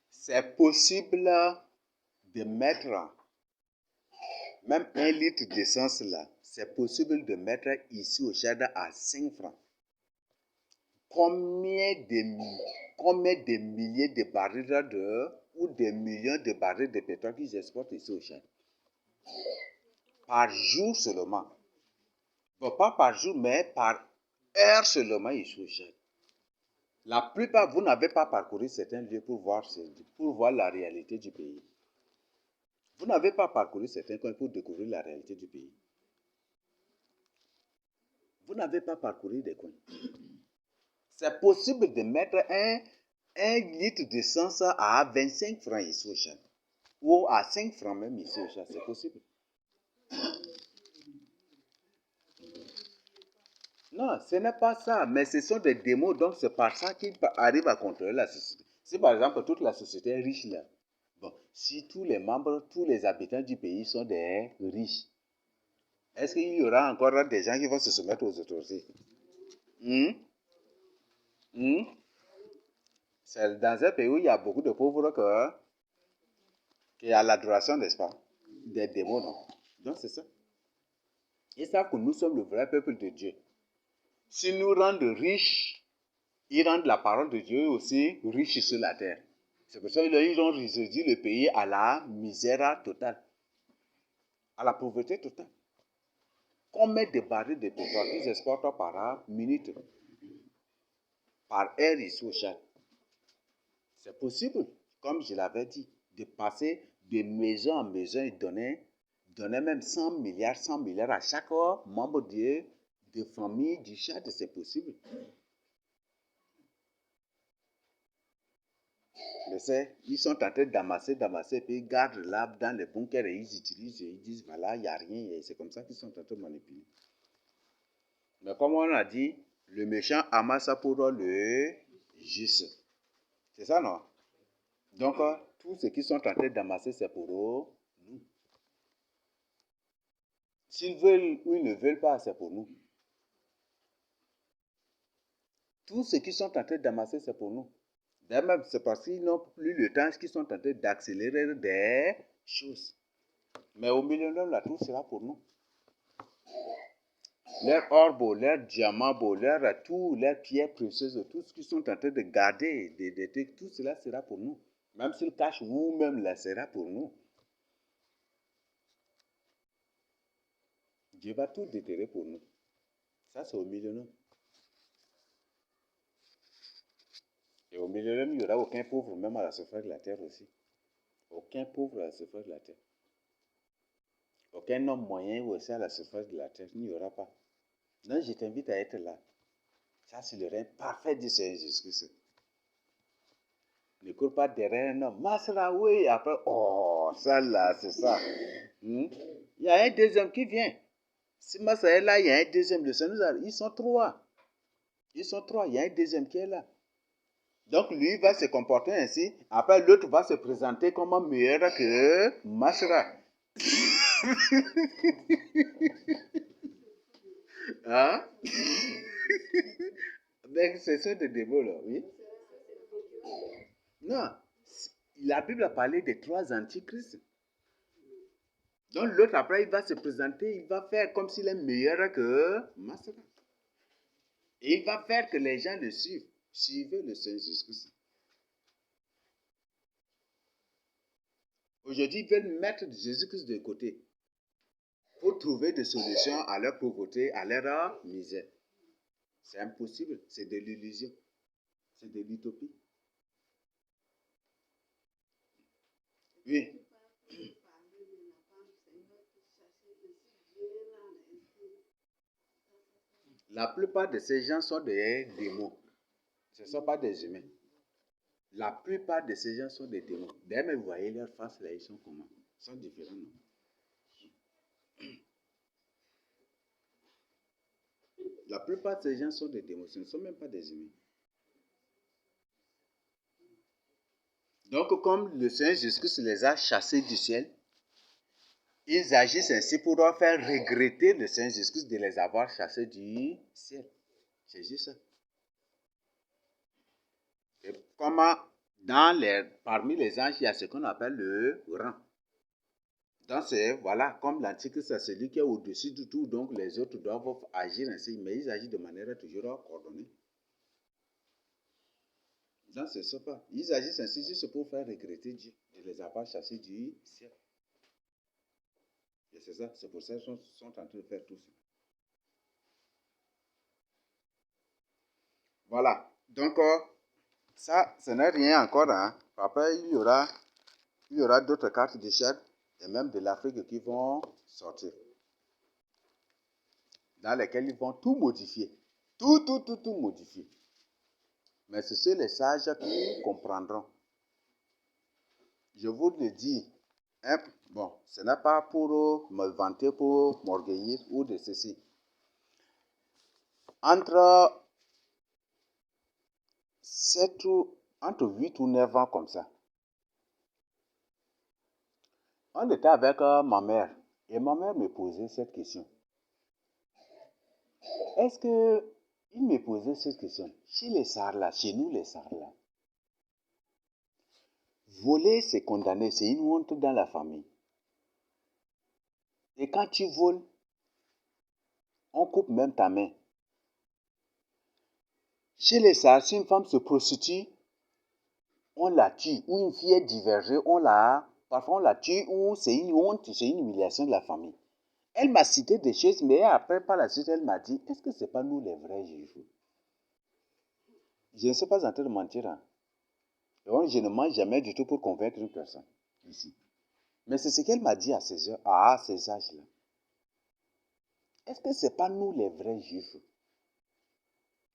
C'est possible de mettre même 1 litre d'essence là, c'est possible de mettre ici au Tchad à 5 francs. Combien de milliers de barils ou des millions de barils de pétrole qu'ils exportent ici au Tchad? Par jour seulement. Bon, pas par jour, mais par heure seulement ici au Tchad. La plupart, vous n'avez pas parcouru certains lieux pour voir la réalité du pays. Vous n'avez pas parcouru certains coins pour découvrir la réalité du pays. Vous n'avez pas parcouru des coins. C'est possible de mettre un litre d'essence à 25 francs ici au Tchad. Ou à 5 francs même ici au Tchad. C'est possible. Non, ce n'est pas ça. Mais ce sont des démos. Donc, c'est par ça qu'ils arrivent à contrôler la société. Si par exemple, toute la société est riche là. Bon, si tous les membres, tous les habitants du pays sont des riches, est-ce qu'il y aura encore des gens qui vont se soumettre aux autorités? C'est dans un pays où il y a beaucoup de pauvres qu'il y a l'adoration, n'est-ce pas? Des démons, non? Donc c'est ça. Ils savent que nous sommes le vrai peuple de Dieu. S'ils nous rendent riches, ils rendent la parole de Dieu aussi riche sur la terre. C'est pour ça qu'ils ont réduit le pays à la misère totale, à la pauvreté totale. Combien de barils de pétrole ils exportent par minute, par heure ici au Tchad? C'est possible, comme je l'avais dit, de passer de maison en maison et donner même 100 milliards à chaque membre de famille du Tchad. C'est possible. Mais ils sont en train d'amasser, puis ils gardent l'arbre dans les bunkers et ils utilisent, et ils disent voilà, il n'y a rien. Et c'est comme ça qu'ils sont en train de manipuler. Mais comme on a dit, le méchant amasse pour le juste. C'est ça, non? Donc, tout ce qu'ils sont en train d'amasser, c'est pour nous. S'ils veulent ou ils ne veulent pas, c'est pour nous. Tout ce qu'ils sont en train d'amasser, c'est pour nous. D'ailleurs, c'est parce qu'ils n'ont plus le temps qu'ils sont en train d'accélérer des choses. Mais au milieu de là, tout sera pour nous. Leur or beau, leur diamant beau, leurs pierres précieuses, tout ce qu'ils sont en train de garder, tout cela sera pour nous. Même s'ils cachent vous-même, là, sera pour nous. Dieu va tout déterrer pour nous. Ça, c'est au millénaire. Et au millénaire, il n'y aura aucun pauvre, même à la surface de la terre aussi. Aucun pauvre à la surface de la terre. Aucun homme moyen aussi à la surface de la terre. Il n'y aura pas. Donc, je t'invite à être là. Ça, c'est le règne parfait du Seigneur Jésus-Christ. Ne cours pas derrière un homme. Masra, oui. Après, oh, ça là, c'est ça. Il y a un deuxième qui vient. Si Masra est là, il y a un deuxième. Le Seigneur, ils sont trois. Ils sont trois. Il y a un deuxième qui est là. Donc, lui va se comporter ainsi. Après, l'autre va se présenter comme meilleur que Masra. Hein? Mais c'est ça de démons là, oui? Non. La Bible a parlé des 3 antichrists. Donc l'autre après, il va se présenter, il va faire comme s'il est meilleur que Masra. Et il va faire que les gens le suivent. Suivez le Seigneur Jésus-Christ. Aujourd'hui, ils veulent mettre Jésus-Christ de côté pour trouver des solutions à leur pauvreté, à leur misère. C'est impossible, c'est de l'illusion, c'est de l'utopie. Oui. La plupart de ces gens sont des démons. Ce ne sont pas des humains. La plupart de ces gens sont des démons. D'ailleurs, vous voyez leurs faces là, ils sont comment? Ils sont différents, non? La plupart de ces gens sont des démons. Ce ne sont même pas des humains. Donc, comme le Seigneur Jésus-Christ les a chassés du ciel, ils agissent ainsi pour leur faire regretter le Seigneur Jésus-Christ de les avoir chassés du ciel. C'est juste ça. Et comment parmi les anges, il y a ce qu'on appelle le rang. Donc, c'est, voilà, comme l'Antichrist, c'est celui qui est au-dessus de tout, donc les autres doivent agir ainsi, mais ils agissent de manière toujours coordonnée. Donc, c'est ça pas. Ils agissent ainsi juste pour faire regretter Dieu, de les avoir chassés du ciel. Et c'est ça, c'est pour ça qu'ils sont en train de faire tout ça. Voilà, donc ça, ce n'est rien encore. Hein. Après, il y aura d'autres cartes d'échec et même de l'Afrique qui vont sortir, dans lesquelles ils vont tout modifier. Tout modifier. Mais ce sont les sages qui comprendront. Je vous le dis, hein, bon, ce n'est pas pour me vanter, pour m'orgueillir ou de ceci. Entre 8 ou 9 ans comme ça, on était avec ma mère et ma mère me posait cette question. Est-ce que il me posait cette question? Chez les Sarla, chez nous les Sarla, voler c'est condamné, c'est une honte dans la famille. Et quand tu voles, on coupe même ta main. Chez les Sarla, si une femme se prostitue, on la tue. Ou une fille est divergée, parfois on la tue, ou c'est une honte, c'est une humiliation de la famille. Elle m'a cité des choses, mais après, par la suite, elle m'a dit, est-ce que ce n'est pas nous les vrais juifs? Je ne sais pas en train de mentir. Hein. Donc, je ne mens jamais du tout pour convaincre une personne ici. Mais c'est ce qu'elle m'a dit à ces âges-là. Est-ce que ce n'est pas nous les vrais juifs?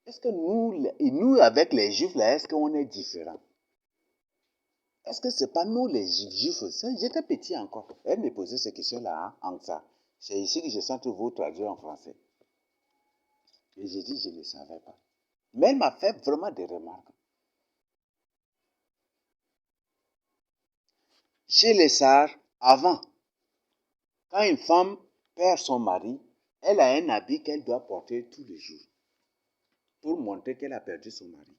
Est-ce que nous avec les juifs, là, est-ce qu'on est différents? Est-ce que ce n'est pas nous les juifs? J'étais petit encore. Elle me posait ces questions-là en ça. C'est ici que je sens que vous traduire en français. Et j'ai dit, je ne le savais pas. Mais elle m'a fait vraiment des remarques. Chez les Sards, avant, quand une femme perd son mari, elle a un habit qu'elle doit porter tous les jours pour montrer qu'elle a perdu son mari.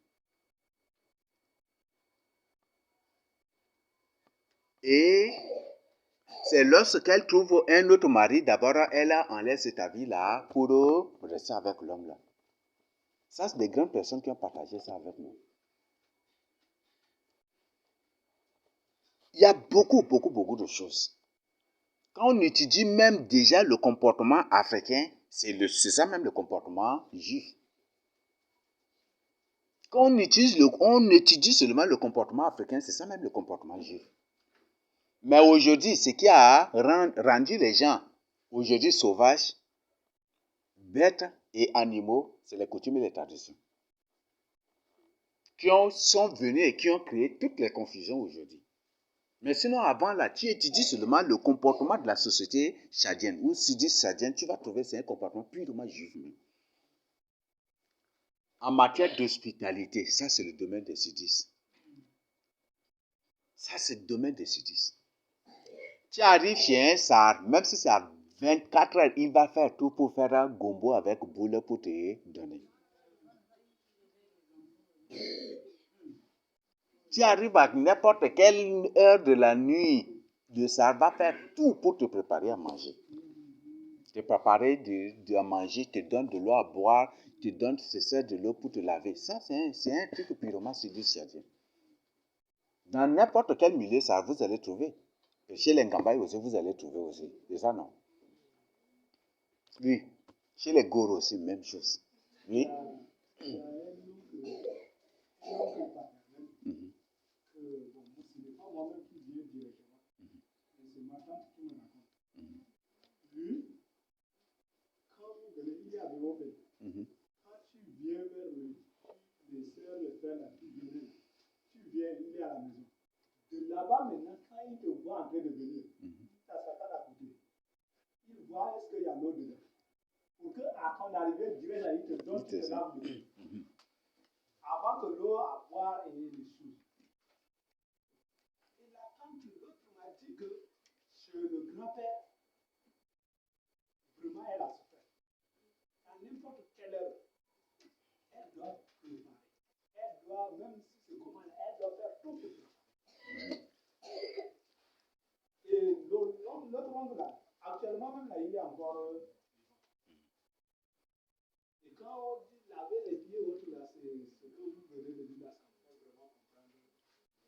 Et c'est lorsqu'elle trouve un autre mari, d'abord elle enlève cet habit-là pour rester avec l'homme-là. Ça, c'est des grandes personnes qui ont partagé ça avec nous. Il y a beaucoup de choses. Quand on étudie même déjà le comportement africain, c'est ça même le comportement juif. Quand on étudie seulement le comportement africain, c'est ça même le comportement juif. Mais aujourd'hui, ce qui a rendu les gens aujourd'hui sauvages, bêtes et animaux, c'est les coutumes et les traditions. Qui sont venus et qui ont créé toutes les confusions aujourd'hui. Mais sinon, avant là, tu étudies seulement le comportement de la société tchadienne ou sudiste tchadienne, tu vas trouver c'est un comportement purement juif. En matière d'hospitalité, ça c'est le domaine des sudistes. Ça c'est le domaine des sudistes. Tu arrives chez un Sar, même si c'est à 24 heures, il va faire tout pour faire un gombo avec boule pour te donner. Tu arrives à n'importe quelle heure de la nuit, le Sar va faire tout pour te préparer à manger. Te préparer à manger, te donne de l'eau à boire, te donne de l'eau pour te laver. Ça, c'est un truc purement sudiste. Dans n'importe quel milieu, ça vous allez trouver. Et chez les Ngambaï aussi, vous allez trouver aussi. Et ça, non. Oui. Chez les Goro aussi, même chose. Oui. Quand tu viens vers les sœurs, les frères, là, tu viens, il est à la maison. De là-bas, maintenant, quand il te voit en train de venir, ça s'attend à côté. Il voit est-ce qu'il y a l'eau dedans. Pour qu'à ton arrivée, direct là, il te donne, tu te laves dedans. Avant que l'eau à boire et les choses. Et la tante, l'autre m'a dit que chez le grand-père, vraiment, elle a souffert. À n'importe quelle heure, elle doit préparer. Elle doit, même si c'est comment, elle doit faire tout pour préparer. Et l'autre monde-là, actuellement même, là, il est encore. Et quand on dit laver les pieds, autres, là, c'est ce que vous venez de dire, là, ça me fait vraiment comprendre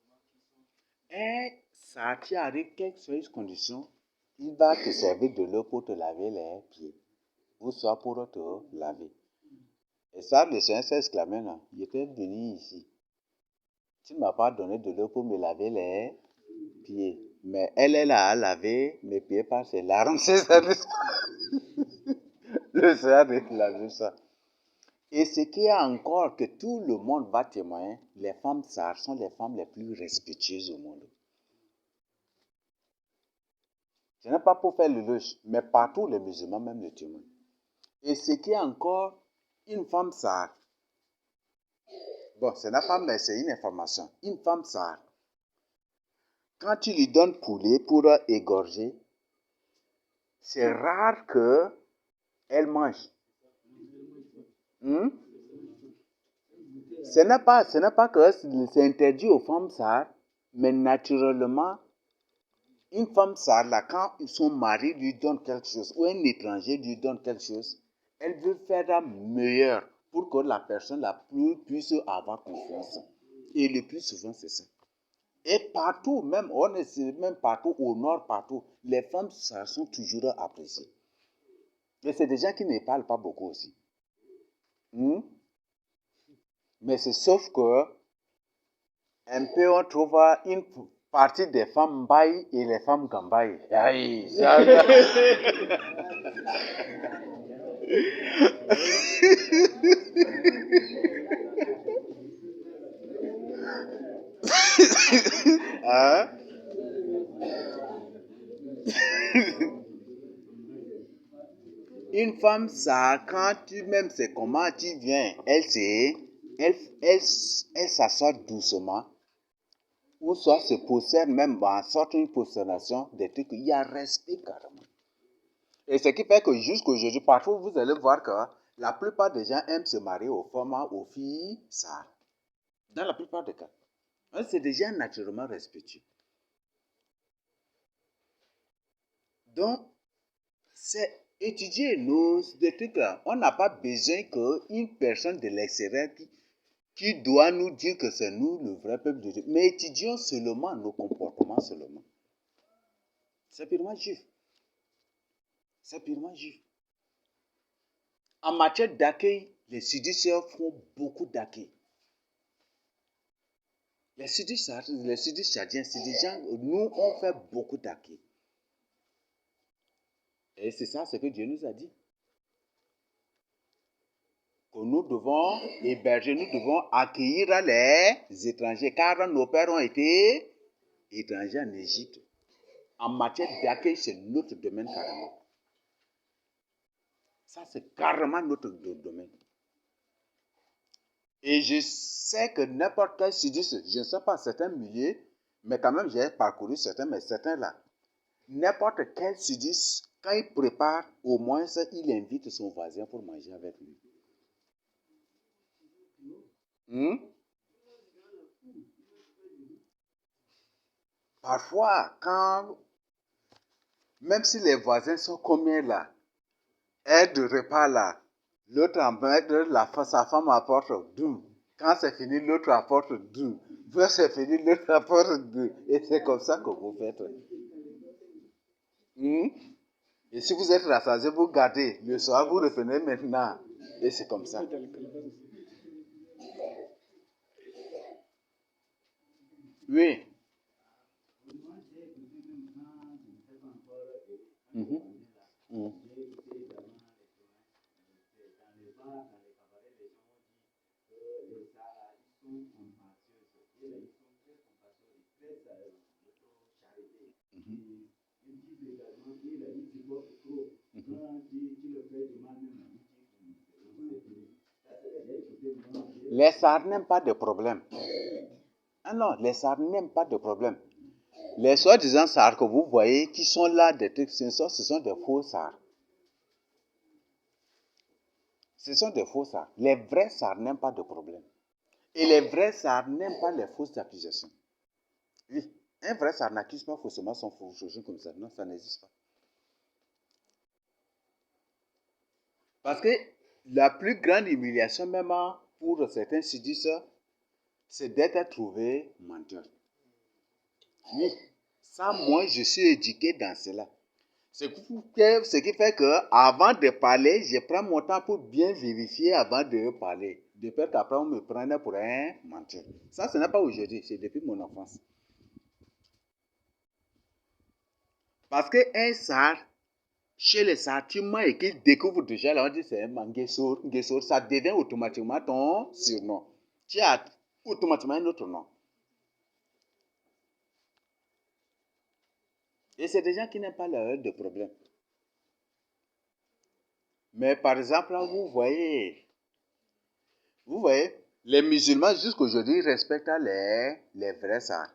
vraiment qui sont. Et ça qui arrive, quelle que soit une condition, il va te servir de l'eau pour te laver les pieds, ou soit pour te laver. Et ça, le Seigneur s'est exclamé, là, il était venu ici. Tu ne m'as pas donné de l'eau pour me laver les pieds. Mais elle est là à laver mes pieds par ses larmes. C'est ça, le Seigneur réclame ça. Et ce qui est encore que tout le monde va témoigner, les femmes sages sont les femmes les plus respectueuses au monde. Ce n'est pas pour faire le louche, mais partout les musulmans même le témoignent. Et ce qui est encore une femme sage, bon, ce n'est pas, mais c'est une information. Une femme sage, quand tu lui donnes poulet pour égorger, c'est rare qu'elle mange. Ce n'est pas que c'est interdit aux femmes sages, mais naturellement, une femme sage, là, quand son mari lui donne quelque chose, ou un étranger lui donne quelque chose, elle veut faire la meilleure pour que la personne la plus puisse avoir confiance. Et le plus souvent, c'est ça. Et partout, même partout, au nord, partout, les femmes sages sont toujours appréciées. Mais c'est des gens qui ne parlent pas beaucoup aussi. Mais c'est sauf que, un peu, on trouve une partie des femmes Mbaye et les femmes Gambaye. Aïe, ça... hein? Une femme, ça, quand tu même sais comment tu viens, elle s'assoit doucement, ou soit se possède même en sorte une prosternation, des trucs, il y a respect carrément. Et ce qui fait que jusqu'aujourd'hui, parfois vous allez voir que la plupart des gens aiment se marier aux femmes, aux filles, ça. Dans la plupart des cas. C'est des gens naturellement respectueux. Donc, c'est étudier des trucs là. On n'a pas besoin qu'une personne de l'extérieur qui doit nous dire que c'est nous le vrai peuple de Dieu. Mais étudions seulement nos comportements seulement. C'est purement juif. C'est purement juif. En matière d'accueil, les sudistes font beaucoup d'accueil. Les sudistes chadiens, c'est des gens, nous, on fait beaucoup d'accueil. Et c'est ça ce que Dieu nous a dit. Que nous devons héberger, nous devons accueillir les étrangers, car nos pères ont été étrangers en Égypte. En matière d'accueil, c'est notre domaine carrément. Ça, c'est carrément notre domaine. Et je sais que n'importe quel sudiste, je ne sais pas certains milliers, mais quand même j'ai parcouru certains, mais certains là, n'importe quel sudiste, quand il prépare, au moins il invite son voisin pour manger avec lui. Parfois, même si les voisins sont combien là, aide de repas là, l'autre sa femme apporte doux. Quand c'est fini, l'autre apporte doux. Quand c'est fini, l'autre apporte doux. Et c'est comme ça que vous faites. Et si vous êtes rassasié, vous gardez. Le soir, vous revenez maintenant. Et c'est comme ça. Oui. Les Sards n'aiment pas de problème. Ah non, les Sards n'aiment pas de problème. Les soi-disant Sards que vous voyez, qui sont là, des trucs, ce sont des faux Sards. Ce sont des faux Sards. Les vrais Sards n'aiment pas de problème. Et les vrais Sards n'aiment pas les fausses accusations. Oui, un vrai Sard n'accuse pas forcément son faux comme ça. Non, ça n'existe pas. Parce que la plus grande humiliation même pour certains sudistes, c'est d'être trouvé menteur. Oui, ça, moi, je suis éduqué dans cela. Ce qui fait que avant de parler, je prends mon temps pour bien vérifier avant de parler. De peur qu'après on me prenne pour un menteur. Ça, ce n'est pas aujourd'hui, c'est depuis mon enfance. Parce qu'un sar, chez les sartiments et qu'ils découvrent déjà, là, on dit c'est un manguessour, ça devient automatiquement ton surnom. Tu as automatiquement un autre nom. Et c'est des gens qui n'aiment pas leur de problème. Mais par exemple, là, vous voyez, les musulmans jusqu'aujourd'hui respectent les vrais sars.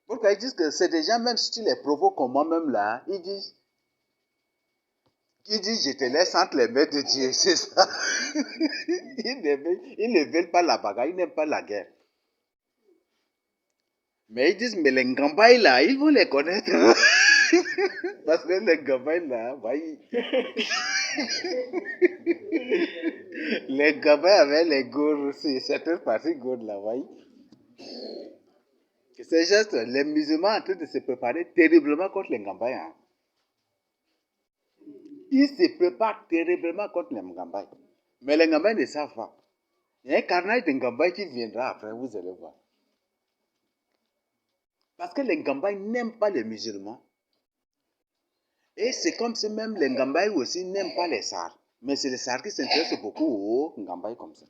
Pourquoi ils disent que c'est des gens, même si tu les provoques comme moi-même là, ils disent, je te laisse entre les mains de Dieu, c'est ça. Ils ne veulent pas la bagarre, ils n'aiment pas la guerre. Mais ils disent, mais les Ngambaï là, ils vont les connaître. Parce que les Ngambaï là, voyez. Les Ngambaï avec les gourds aussi, certaines parties gourdes là, voyez. C'est juste les musulmans en train de se préparer terriblement contre les Ngambaï. Hein. Ils se préparent terriblement contre les Ngambaï. Mais les Ngambaï ne savent pas. Il y a un carnage de Ngambaï qui viendra après, vous allez voir. Parce que les Ngambaï n'aiment pas les musulmans. Et c'est comme si même les Ngambaï aussi n'aiment pas les Sars. Mais c'est les Sars qui s'intéressent beaucoup aux Ngambaï comme ça.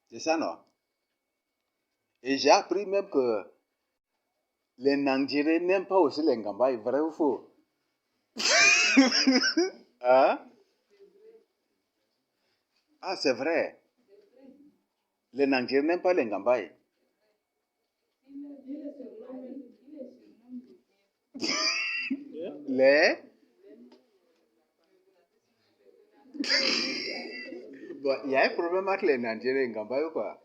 C'est ça, non? Et j'ai appris même que les Nangérés n'aiment pas aussi les Ngambaï, vrai ou faux? Hein? Ah, c'est vrai. Les Nangérés n'aiment pas les Ngambaï. Les... Bon, il y a un problème avec les Nangérés et les Ngambaï ou quoi?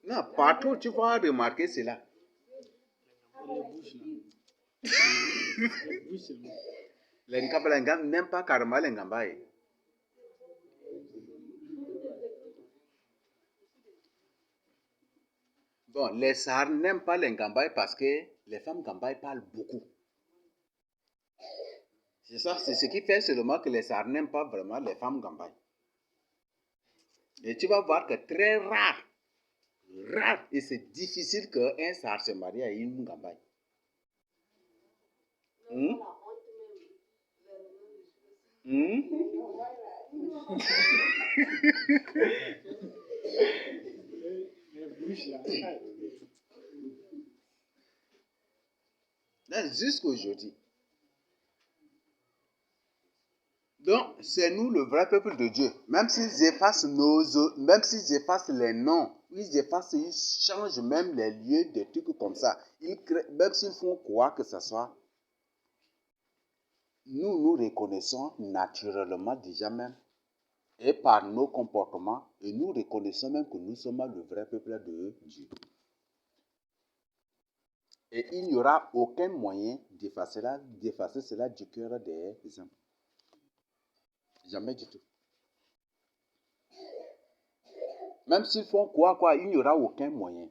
Non, partout tu vas remarquer cela. Les Ngambaï n'aiment pas carrément les Ngambaï. Bon, les Sars n'aiment pas les Ngambaï parce que les femmes Ngambaï parlent beaucoup. C'est ça, c'est ce qui fait seulement que les Sars n'aiment pas vraiment les femmes Ngambaï. Et tu vas voir que très rare, et c'est difficile qu'un Sars se marie à une Ngambaï. Jusqu'aujourd'hui. Donc, c'est nous le vrai peuple de Dieu. Même s'ils effacent même s'ils effacent les noms, ils changent même les lieux, des trucs comme ça. Même s'ils font quoi que ce soit, nous reconnaissons naturellement déjà même, et par nos comportements, et nous reconnaissons même que nous sommes le vrai peuple de Dieu. Et il n'y aura aucun moyen d'effacer cela du cœur des hommes. Jamais du tout. Même s'ils font quoi, il n'y aura aucun moyen.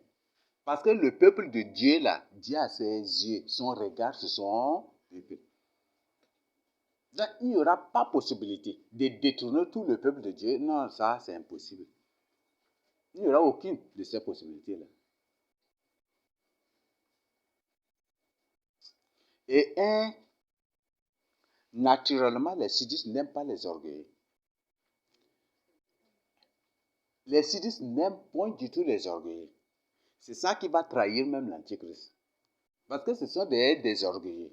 Parce que le peuple de Dieu, là, Dieu a ses yeux, son regard sur son peuple. Donc, il n'y aura pas possibilité de détourner tout le peuple de Dieu. Non, ça, c'est impossible. Il n'y aura aucune de ces possibilités-là. Et naturellement, les sudistes n'aiment pas les orgueils. Les sudistes n'aiment point du tout les orgueils. C'est ça qui va trahir même l'Antichrist. Parce que ce sont des orgueilleux.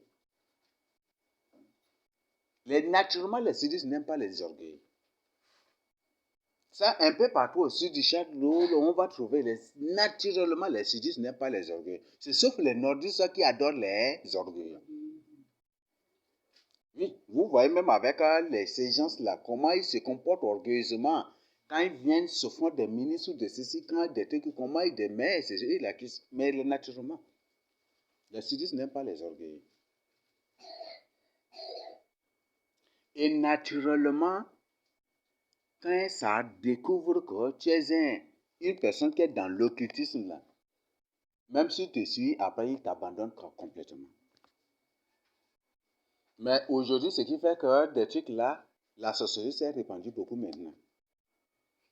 Naturellement, les sudistes n'aiment pas les orgueils. Ça, un peu partout au sud du chaque rôle, on va trouver naturellement les sudistes n'aiment pas les orgueils. C'est sauf les nordistes qui adorent les orgueils. Oui, vous voyez même avec ces gens-là, comment ils se comportent orgueilleusement. Quand ils viennent se font des ministres ou de ceci, quand des trucs, comment ils demeurent, mais naturellement. Les sudistes n'aiment pas les orgueils. Et naturellement, quand ça découvre que tu es une personne qui est dans l'occultisme là, même si tu te suis, après il t'abandonne complètement. Mais aujourd'hui, ce qui fait que des trucs là, la sorcellerie s'est répandue beaucoup maintenant.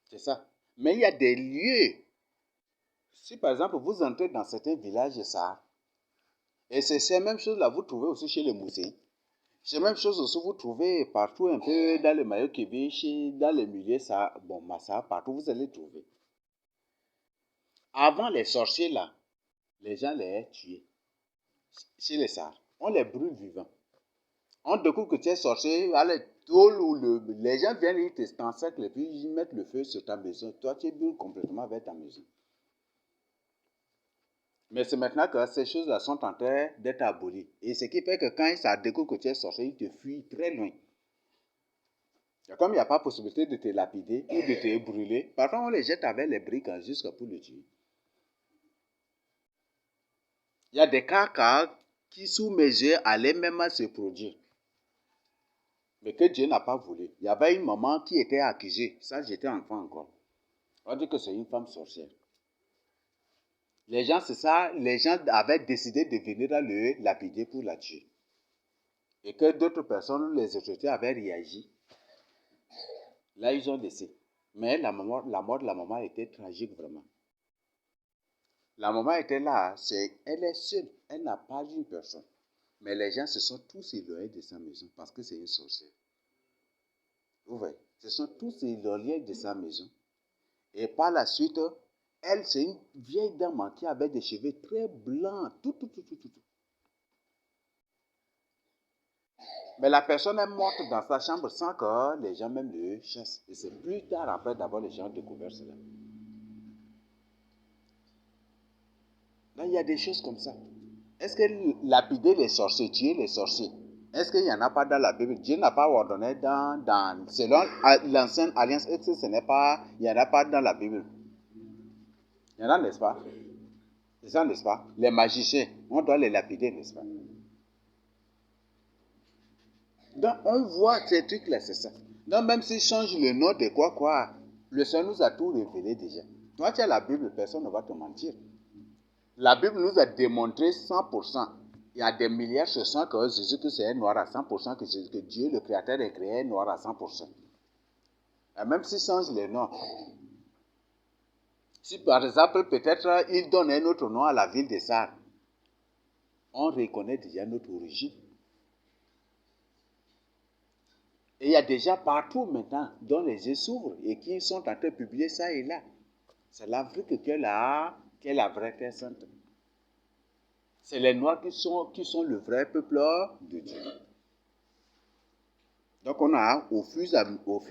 C'est ça. Mais il y a des lieux. Si par exemple vous entrez dans certains villages, ça, et c'est ces mêmes choses là, vous trouvez aussi chez les musées. C'est la même chose aussi, vous trouvez partout un peu dans le Mayo-Kébé, dans les milieux, ça, bon, Massa, partout vous allez trouver. Avant les sorciers là, les gens les tuaient. Chez les Sards, on les brûle vivants. On découvre que tu es sorcier, allez, les gens viennent, ils t'encerclent et puis ils mettent le feu sur ta maison. Toi, tu brûles complètement avec ta maison. Mais c'est maintenant que ces choses-là sont en train d'être abolies. Et ce qui fait que quand ça découvre que tu es sorcier, ils te fuient très loin. Comme il n'y a pas possibilité de te lapider ou de te brûler, parfois on les jette avec les briques jusqu'à pour le tuer. Il y a des cas qui sous mes yeux allaient même se produire. Mais que Dieu n'a pas voulu. Il y avait une maman qui était accusée. Ça, j'étais enfant encore. On dit que c'est une femme sorcière. Les gens, c'est ça, les gens avaient décidé de venir le lapider pour la tuer. Et que d'autres personnes, les autorités avaient réagi. Là, ils ont laissé. Mais la mort de la maman était tragique vraiment. La maman était là, elle est seule, elle n'a pas d'une personne. Mais les gens se sont tous éloignés de sa maison parce que c'est une sorcière. Vous voyez, se sont tous éloignés de sa maison. Et par la suite, elle, c'est une vieille dame qui avait des cheveux très blancs, tout. Mais la personne est morte dans sa chambre sans que les gens même le chassent. Et c'est plus tard, après, d'abord, les gens ont découvert cela. Là, il y a des choses comme ça. Est-ce que lapider les sorciers, tuer les sorciers, est-ce qu'il n'y en a pas dans la Bible? Dieu n'a pas ordonné selon l'ancienne alliance, est-ce que ce n'est pas, il n'y en a pas dans la Bible? Il y en a, n'est-ce pas? C'est ça, n'est-ce pas? Les magiciens, on doit les lapider, n'est-ce pas? Donc, on voit ces trucs-là, c'est ça. Donc, même s'ils changent le nom de quoi, le Seigneur nous a tout révélé déjà. Toi, tu as la Bible, personne ne va te mentir. La Bible nous a démontré 100%. Il y a des milliards de chances que Jésus-Christ est noir à 100%, que Dieu, le Créateur, est créé noir à 100%. Et même s'il change les noms. Si par exemple, peut-être, il donne un autre nom à la ville de Sardes, on reconnaît déjà notre origine. Et il y a déjà partout maintenant dont les yeux s'ouvrent et qui sont en train de publier ça et là. C'est l'Afrique qui est la vraie terre sainte. C'est les Noirs qui sont le vrai peuple de Dieu. Donc on a, au fur et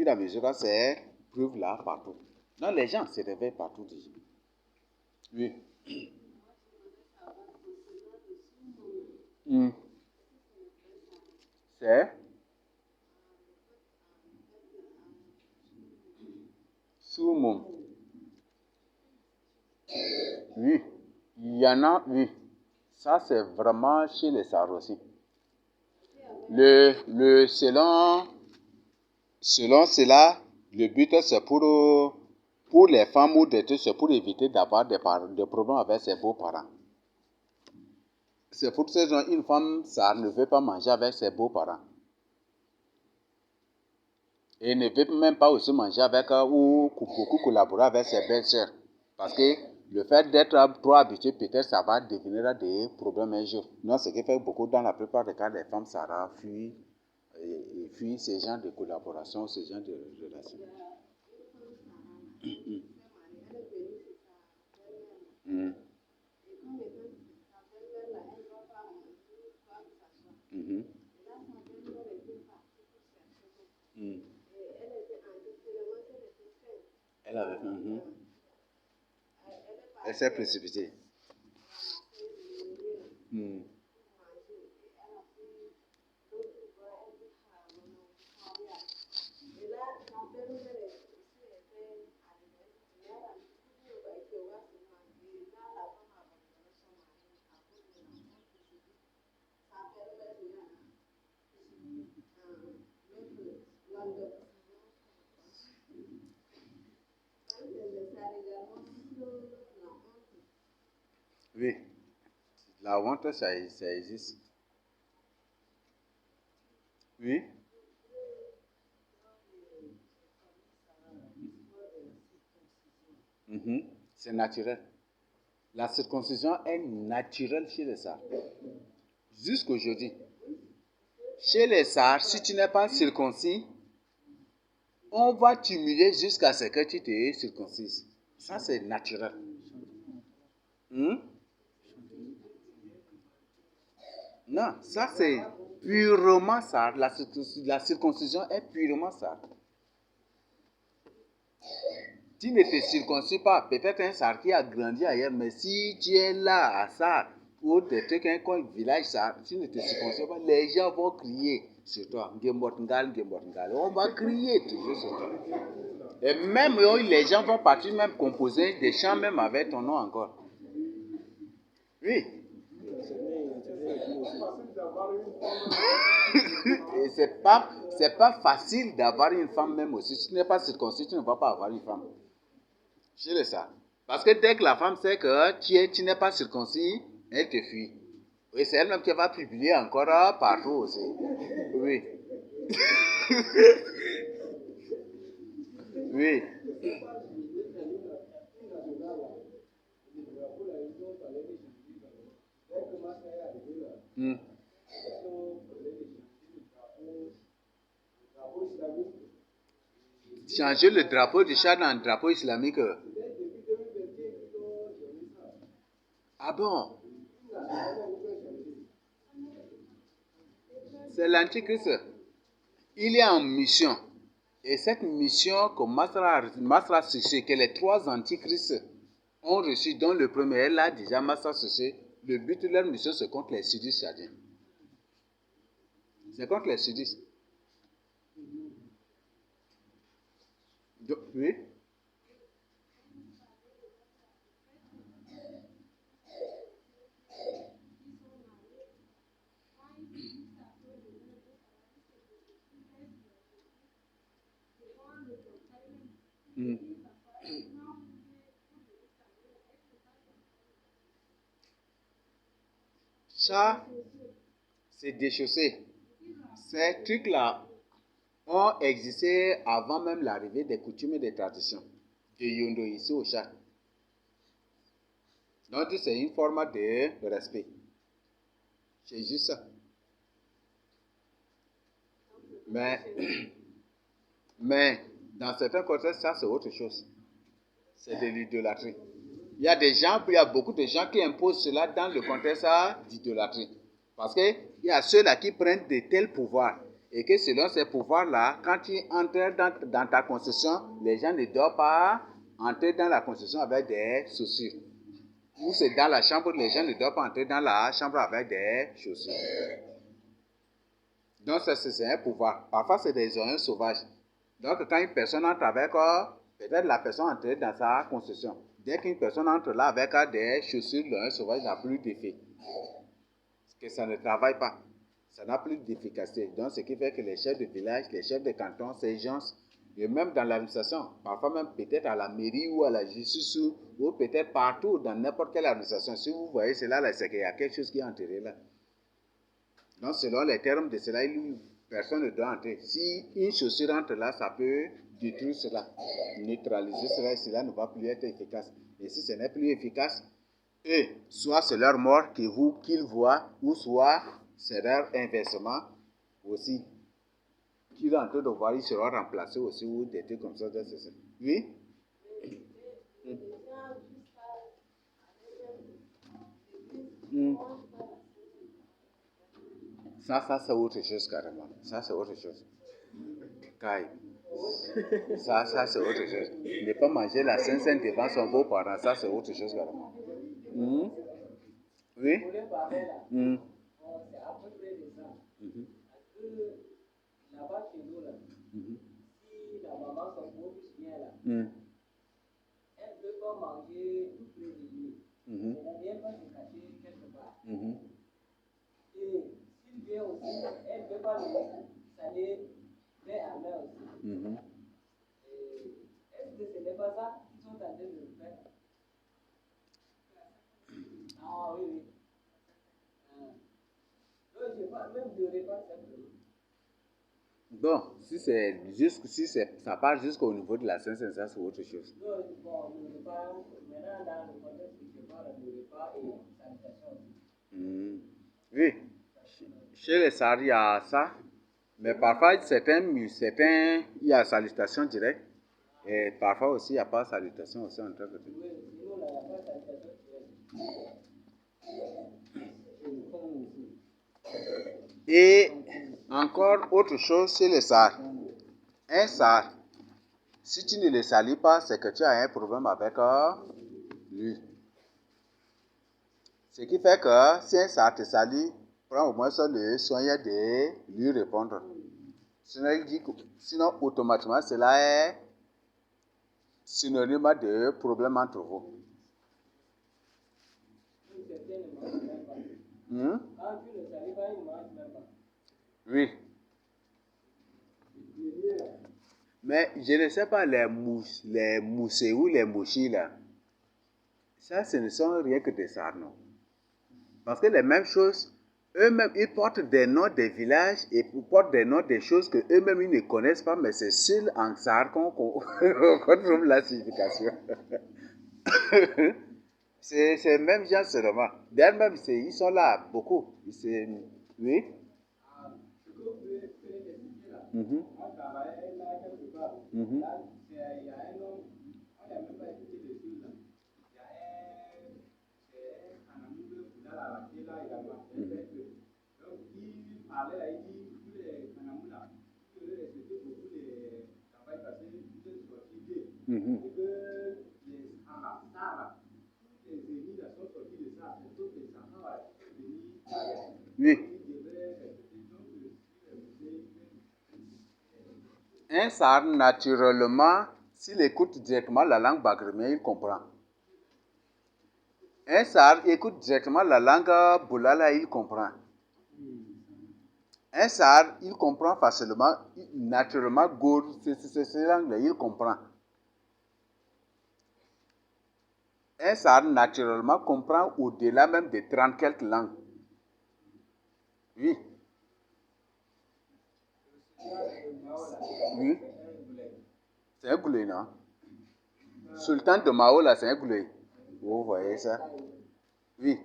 à mesure, ces preuves-là partout. Donc les gens se réveillent partout déjà. Oui. C'est Soumom. Oui. Il y en a, oui. Ça, c'est vraiment chez les Sards aussi. Selon cela, le but, c'est pour les femmes ou des trucs, c'est pour éviter d'avoir des problèmes avec ses beaux-parents. C'est pour ces gens, une femme, ça ne veut pas manger avec ses beaux-parents. Et ne veut même pas aussi manger avec ou beaucoup collaborer avec ses belles-sœurs. Parce que le fait d'être trop habitué, peut-être ça va devenir des problèmes un jour. Non, ce qui fait beaucoup, dans la plupart des cas, les femmes, ça fuient ces genres de collaboration, ces genres de relations. Mm. Mm-hmm. Mm. Elle avait Elle s'est précipitée. Mm. Oui, la honte, ça existe. Oui. Mhm. C'est naturel. La circoncision est naturelle chez les Sards. Jusqu'aujourd'hui. Chez les Sards, si tu n'es pas circoncis, on va t'humilier jusqu'à ce que tu te circoncises. Ça, c'est naturel. Non, ça, c'est purement Sard. La circoncision est purement Sard. Tu ne te circoncis pas. Peut-être un Sard qui a grandi ailleurs, mais si tu es là à Sard, ou des trucs comme village Sard, tu ne te circoncis pas, les gens vont crier sur toi. On va crier toujours sur toi. Et même les gens vont partir même composer des chants même avec ton nom encore. Oui. Et c'est pas facile d'avoir une femme même aussi. Si tu n'es pas circoncis, tu ne vas pas avoir une femme. Je sais ça. Parce que dès que la femme sait que tu n'es pas circoncis, elle te fuit. Et c'est elle-même qui va publier encore partout aussi. Oui. Oui. Changer le drapeau du Tchad en drapeau islamique. Ah bon? C'est l'antichrist. Il est en mission. Et cette mission que Masra Sissé, que les trois antichrists ont reçu, dont le premier est là déjà, Masra Sissé, le but de leur mission, c'est contre les sudistes tchadiens. C'est contre les sudistes. Oui. Ça, c'est déchaussé. Ces trucs-là ont existé avant même l'arrivée des coutumes et des traditions de Yondo ici au Tchad. Donc, c'est une forme de respect. C'est juste ça. Mais dans certains contextes, ça c'est autre chose. C'est de l'idolâtrie. Il y a beaucoup de gens qui imposent cela dans le contexte d'idolâtrie. Parce qu'il y a ceux-là qui prennent de tels pouvoirs. Et que selon ces pouvoirs-là, quand tu entres dans ta concession, les gens ne doivent pas entrer dans la concession avec des chaussures. Ou c'est dans la chambre, les gens ne doivent pas entrer dans la chambre avec des chaussures. Donc c'est un pouvoir. Parfois c'est des oignons sauvages. Donc quand une personne entre avec, peut-être la personne entre dans sa concession. Dès qu'une personne entre là avec des chaussures, l'oignon sauvage n'a plus d'effet. Parce que ça ne travaille pas. Ça n'a plus d'efficacité. Donc ce qui fait que les chefs de village, les chefs de canton, ces gens, et même dans l'administration, parfois même peut-être à la mairie ou à la justice ou peut-être partout dans n'importe quelle administration, si vous voyez cela, là, c'est qu'il y a quelque chose qui est enterré là. Donc, selon les termes de cela, personne ne doit entrer. Si une chaussure entre là, ça peut détruire cela, neutraliser cela et cela ne va plus être efficace. Et si ce n'est plus efficace, soit c'est leur mort qu'ils voient, ou soit c'est leur inversement aussi. Qu'ils sont en train de voir, ils seront remplacés aussi, ou des trucs comme ça. Oui? Ça c'est autre chose carrément. Ça, c'est autre chose. Kai. Ça, c'est autre chose. Ne pas manger la Sainte devant son beau-parent, ça, c'est autre chose carrément. Oui? C'est à peu près de ça. Parce que là-bas chez nous, là, si la maman, son beau-fils vient là, elle ne peut pas manger tout près de lui. Elle ne vient pas se cacher quelque part. Et s'il vient aussi, elle ne peut pas le saler main à main aussi. Est-ce que ce n'est pas ça qu'ils sont en train de faire? même de repas simplement. Bon, si ça part jusqu'au niveau de la Sainte-Sainte, ça c'est autre chose. Non, bon, le repas, maintenant dans le contexte que je parle de repas et sanitation aussi. Oui, chez les Sahara, il y a ça, mais parfois, certains, il y a salutation directe, et parfois aussi, il n'y a pas salutation aussi en tant que tel. Oui, sinon, là, il n'y a pas de sanitation directe. Et encore autre chose chez les Sahara. Un Sahara, si tu ne le salis pas, c'est que tu as un problème avec lui. Ce qui fait que si un Sahara te salit, prends au moins le soin de lui répondre. Sinon, automatiquement, cela est synonyme de problème entre vous. Certains ne mangent même pas. Quand tu ne salis pas, ils ne mangent même pas. Oui. Mais je ne sais pas, les moussés ou les mouchis là, ça ce ne sont rien que des Sahara, non. Parce que les mêmes choses, eux-mêmes, ils portent des noms des villages et ils portent des noms des choses que eux-mêmes ils ne connaissent pas, mais c'est seul en Sahara qu'on trouve la signification. C'est même gens seulement. D'ailleurs, même, ils sont là beaucoup. Oui. Ce que vous pouvez expliquer là, on travaillait là quelque part. Là, il y a un homme, on n'a même pas écouté les choses là. Il y a un Kanamoule Boudala qui est là également. Donc, il parlait là, il dit tous les Kanamoules là, ils devaient respecter beaucoup les campagnes parce qu'ils étaient sortis d'eux. Et que les Sahara, les ennemis là sont sortis de ça. Les autres, les Sahara, ils sont venus. Oui. Un Sahara, naturellement, s'il écoute directement la langue bagrémienne, il comprend. Un Sahara écoute directement la langue boulala, il comprend. Un Sahara, il comprend facilement, naturellement, ces langues-là, il comprend. Un Sahara, naturellement, comprend au-delà même de 30 quelques langues. Oui. Oui. C'est un goulé, non? Sultan de Mao, là, c'est un goulé. Vous voyez ça? Oui.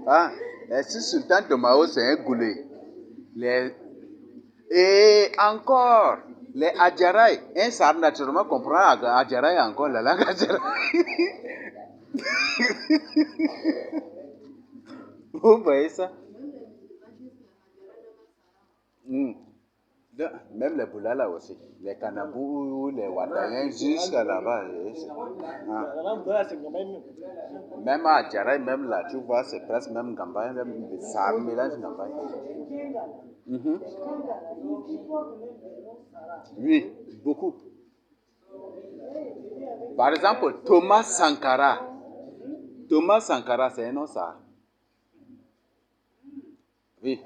Ah, si Sultan de Mao, c'est un goulé. Et encore, les Adjaraï, un Sahara naturellement comprend Adjaraï encore, la langue Adjaraï. Vous voyez ça? Même les Boulala aussi, les Kanabou, les Wadayen, jusqu'à là-bas. Même à Adjaraï, même là, tu vois, c'est presque même Gamba, même ça mélange Gamba. Oui, beaucoup. Par exemple, Thomas Sankara. Thomas Sankara, c'est un nom ça. Oui.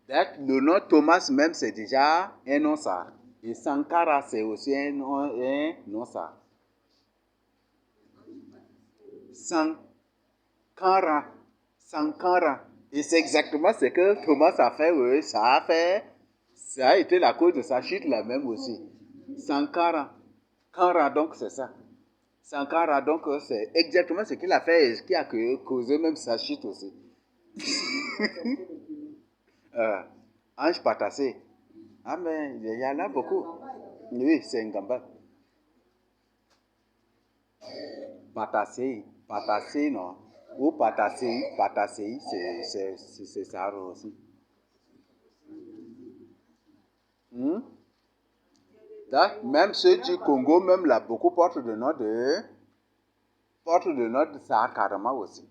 Le nom Thomas même, c'est déjà un nom ça. Et Sankara, c'est aussi un nom ça. Sankara. Et c'est exactement ce que Thomas a fait, oui. Ça a été la cause de sa chute là même aussi. Sankara. Kara, donc c'est ça. Sankara, donc c'est exactement ce qu'il a fait et qui a causé même sa chute aussi. Ange Patassé. Ah, mais il y en a beaucoup. Oui, c'est un gamba. Patassé, non. Ou Patassé, c'est ça aussi. Même ceux du Congo, même là, beaucoup portent le nom de Sahara carrément aussi.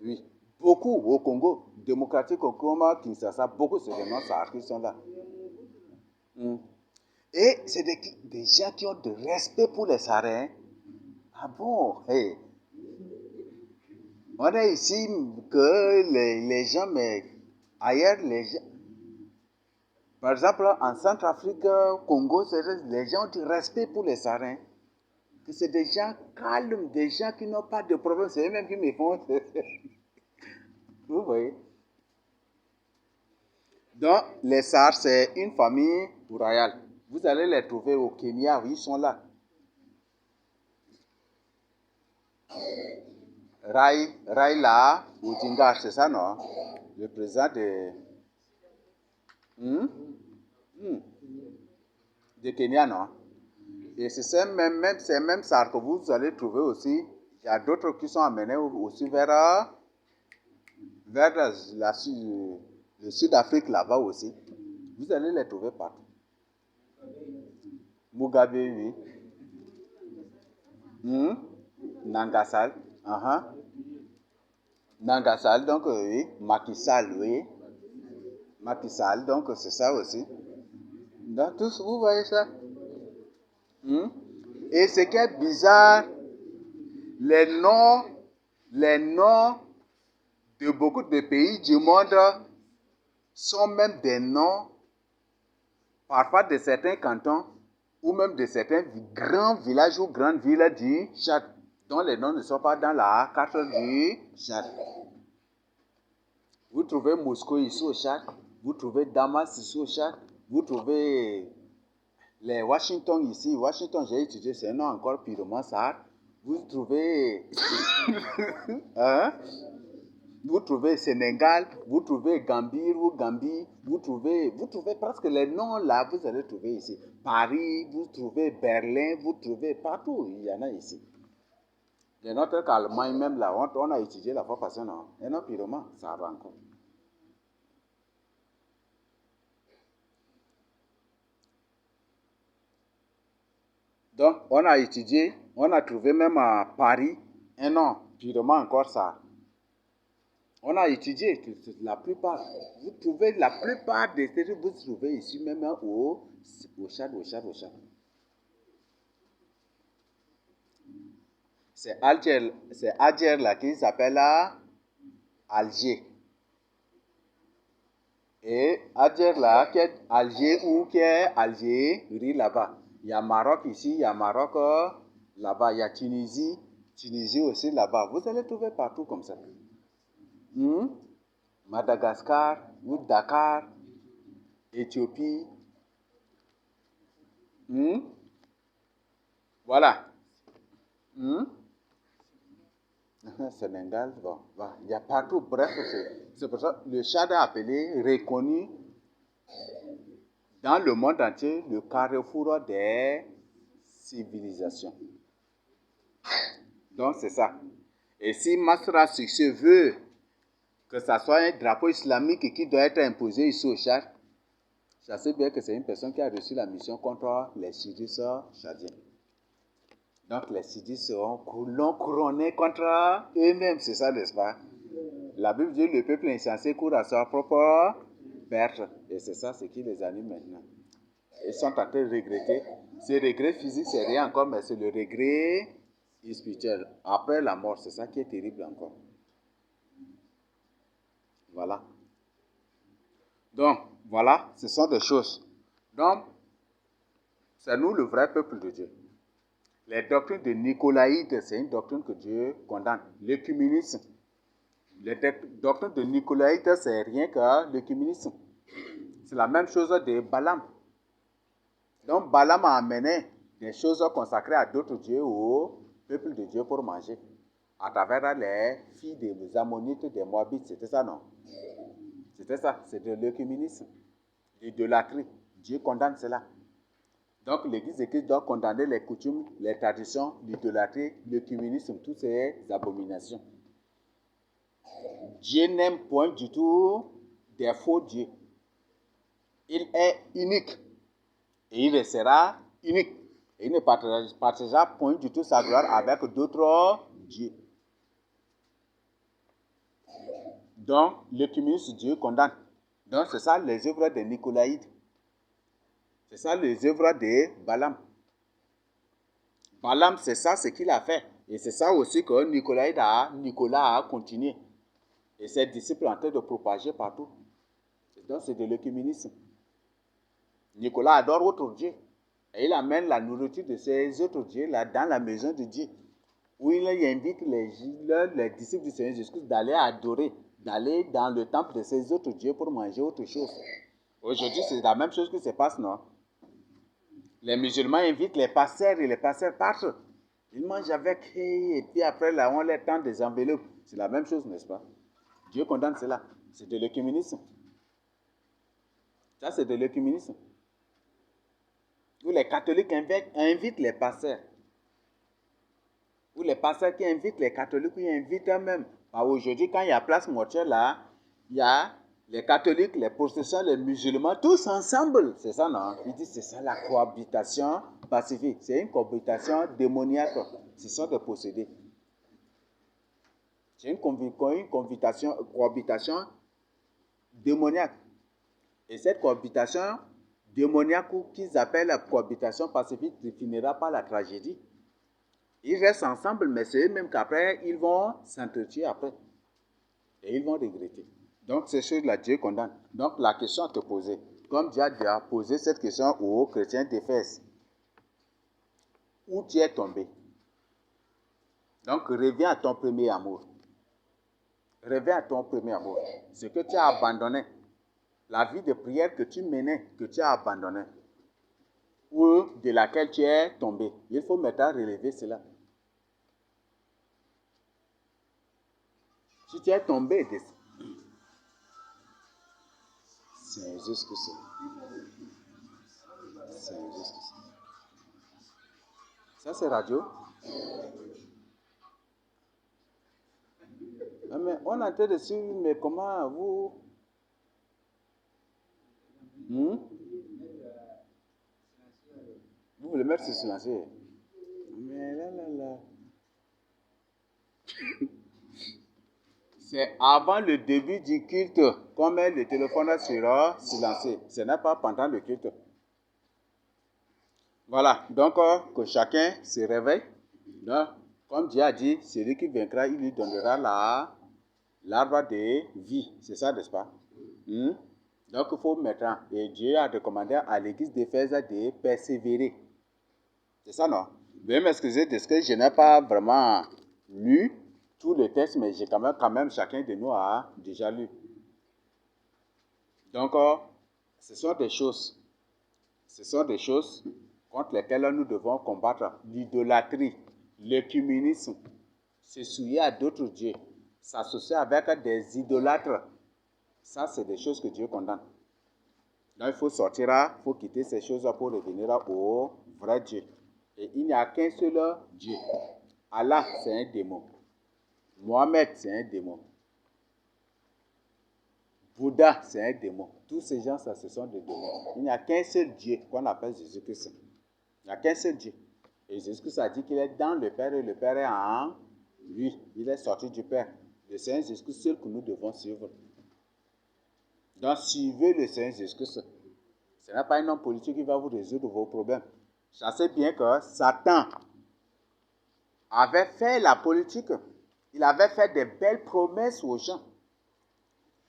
Oui. Beaucoup au Congo, démocratique au Congo, Kinshasa, beaucoup c'est des noms Sahara qui sont là. Et c'est des gens qui ont de respect pour les Sahariens. Ah bon? Hey. On a ici que les gens, mais ailleurs, les gens. Par exemple, en Centrafrique, Congo, les gens ont du respect pour les Sahariens. que c'est des gens calmes, des gens qui n'ont pas de problème. C'est eux-mêmes qui me font. Vous voyez? Donc, les Sar, c'est une famille royale. Vous allez les trouver au Kenya, ils sont là. Raila Odinga, c'est ça, non? Le président de Kenya, non? Et c'est ces mêmes Sar que vous allez trouver aussi. Il y a d'autres qui sont amenés aussi vers le Sud-Afrique là-bas aussi. Vous allez les trouver partout. Mugabe, oui. Nangasal. Nangasal, donc oui. Macky Sall, oui. Macky Sall, donc c'est ça aussi. Donc, tous, vous voyez ça? Et ce qui est bizarre, les noms de beaucoup de pays du monde sont même des noms, parfois de certains cantons, ou même de certains grands villages ou grandes villes du Tchad, dont les noms ne sont pas dans la carte du Tchad. Vous trouvez Moscou ici au Tchad, vous trouvez Damas ici au Tchad, vous trouvez les Washington ici. Washington, j'ai étudié, c'est un nom encore purement Sar. Vous trouvez vous trouvez Sénégal, vous trouvez Gambie ou Gambie, vous trouvez presque les noms là, vous allez trouver ici. Paris, vous trouvez Berlin, vous trouvez partout, il y en a ici. Il y a notre qu'Allemagne même là, on a étudié la fois passée, non? Et non, purement, ça va encore. Donc, on a étudié, on a trouvé même à Paris un nom, purement encore ça. On a étudié la plupart. Vous trouvez la plupart des trucs, vous trouvez ici même au Tchad. C'est Alger là qui s'appelle Alger. Et Alger là, qui est Alger ou qui est Algérie là-bas. Il y a Maroc ici, il y a Maroc là-bas, il y a Tunisie aussi là-bas. Vous allez trouver partout comme ça. Madagascar, ou Dakar, Éthiopie. Voilà. Sénégal, bon, il y a partout. Bref, c'est pour ça que le Tchad est appelé, reconnu dans le monde entier, le carrefour des civilisations. Donc, c'est ça. Et si Masra Succès veut que ça soit un drapeau islamique qui doit être imposé ici au Tchad, je sais bien que c'est une personne qui a reçu la mission contre les sudistes tchadiens. Donc les sudistes seront couronnés contre eux-mêmes, c'est ça, n'est-ce pas? La Bible dit le peuple insensé court à sa propre perte. Et c'est ça ce qui les anime maintenant. Ils sont en train de regretter. Ce regret physique, c'est rien encore, mais c'est le regret spirituel. Après la mort, c'est ça qui est terrible encore. Voilà. Donc, voilà, ce sont des choses. Donc, c'est nous le vrai peuple de Dieu. Les doctrines de Nicolaïde, c'est une doctrine que Dieu condamne. L'œcuménisme. Les doctrines de Nicolaïde, c'est rien que l'œcuménisme. C'est la même chose de Balaam. Donc, Balaam a amené des choses consacrées à d'autres dieux au peuple de Dieu pour manger. À travers les filles des Ammonites, des Moabites. C'était ça, non? C'était ça. C'est de l'œcuménisme. L'idolâtrie. Dieu condamne cela. Donc, l'Église de Christ doit condamner les coutumes, les traditions, l'idolâtrie, l'œcuménisme, toutes ces abominations. Dieu n'aime point du tout des faux dieux. Il est unique. Et il restera unique. Et il ne partagera point du tout sa gloire avec d'autres dieux. Donc, l'œcuménisme, Dieu condamne. Donc, c'est ça les œuvres de Nicolaïde. C'est ça les œuvres de Balaam. Balaam, c'est ça ce qu'il a fait. Et c'est ça aussi que Nicolas a continué. Et ses disciples sont en train de propager partout. Donc c'est de l'œcuménisme. Nicolas adore autre Dieu. Et il amène la nourriture de ces autres dieux là dans la maison de Dieu, où il invite les disciples du Seigneur Jésus-Christ d'aller adorer, d'aller dans le temple de ces autres dieux pour manger autre chose. Aujourd'hui, c'est la même chose qui se passe, non? Les musulmans invitent les pasteurs et les pasteurs partent. Ils mangent avec, et puis après, là, on les tend des enveloppes. C'est la même chose, n'est-ce pas? Dieu condamne cela. C'est de l'œcuménisme. Ça, c'est de l'œcuménisme. Où les catholiques invitent les pasteurs. Ou les pasteurs qui invitent les catholiques, qui invitent eux-mêmes. Aujourd'hui, quand il y a place mortuaire là, il y a les catholiques, les protestants, les musulmans, tous ensemble. C'est ça, non? Ils disent c'est ça la cohabitation pacifique. C'est une cohabitation démoniaque. Ce sont des possédés. C'est une cohabitation démoniaque. Et cette cohabitation démoniaque, qu'ils appellent la cohabitation pacifique, finira par la tragédie. Ils restent ensemble, mais c'est eux-mêmes qu'après, ils vont s'entretuer après. Et ils vont regretter. Donc, ces choses-là, Dieu condamne. Donc, la question à te poser, comme Dieu a posé cette question aux chrétiens d'Éphèse, où tu es tombé? Donc, reviens à ton premier amour. Reviens à ton premier amour. Ce que tu as abandonné, la vie de prière que tu menais, que tu as abandonné, ou de laquelle tu es tombé. Il faut maintenant relever cela. Si tu es tombé, c'est injuste que ça. C'est injuste que ça. Ça, c'est radio. Ah, mais on a en train de suivre, mais comment vous... Vous voulez mettre sur silencieux? Mais là. C'est avant le début du culte qu'on met le téléphone sur silencieux. Ce n'est pas pendant le culte. Voilà, donc que chacun se réveille. Donc, comme Dieu a dit, celui qui vaincra, il lui donnera l'arbre de vie. C'est ça, n'est-ce pas? Donc, il faut maintenant, et Dieu a recommandé à l'église d'Éphèse de persévérer. C'est ça, non? Veuillez m'excuser de ce que je n'ai pas vraiment lu tout le texte, mais j'ai quand même chacun de nous a déjà lu. Donc, ce sont des choses contre lesquelles nous devons combattre. L'idolâtrie, l'œcuménisme, se souiller à d'autres dieux, s'associer avec des idolâtres. Ça, c'est des choses que Dieu condamne. Donc, il faut sortir, il faut quitter ces choses pour revenir au vrai Dieu. Et il n'y a qu'un seul Dieu. Allah, c'est un démon. Mohamed, c'est un démon. Bouddha, c'est un démon. Tous ces gens, ça, ce sont des démons. Il n'y a qu'un seul Dieu qu'on appelle Jésus-Christ. Il n'y a qu'un seul Dieu. Et Jésus-Christ a dit qu'il est dans le Père et le Père est en lui. Il est sorti du Père. Le Seigneur Jésus-Christ seul que nous devons suivre. Donc, suivez le Seigneur Jésus-Christ. Ce n'est pas un homme politique qui va vous résoudre vos problèmes. Sachez bien que Satan avait fait la politique. Il avait fait des belles promesses aux gens,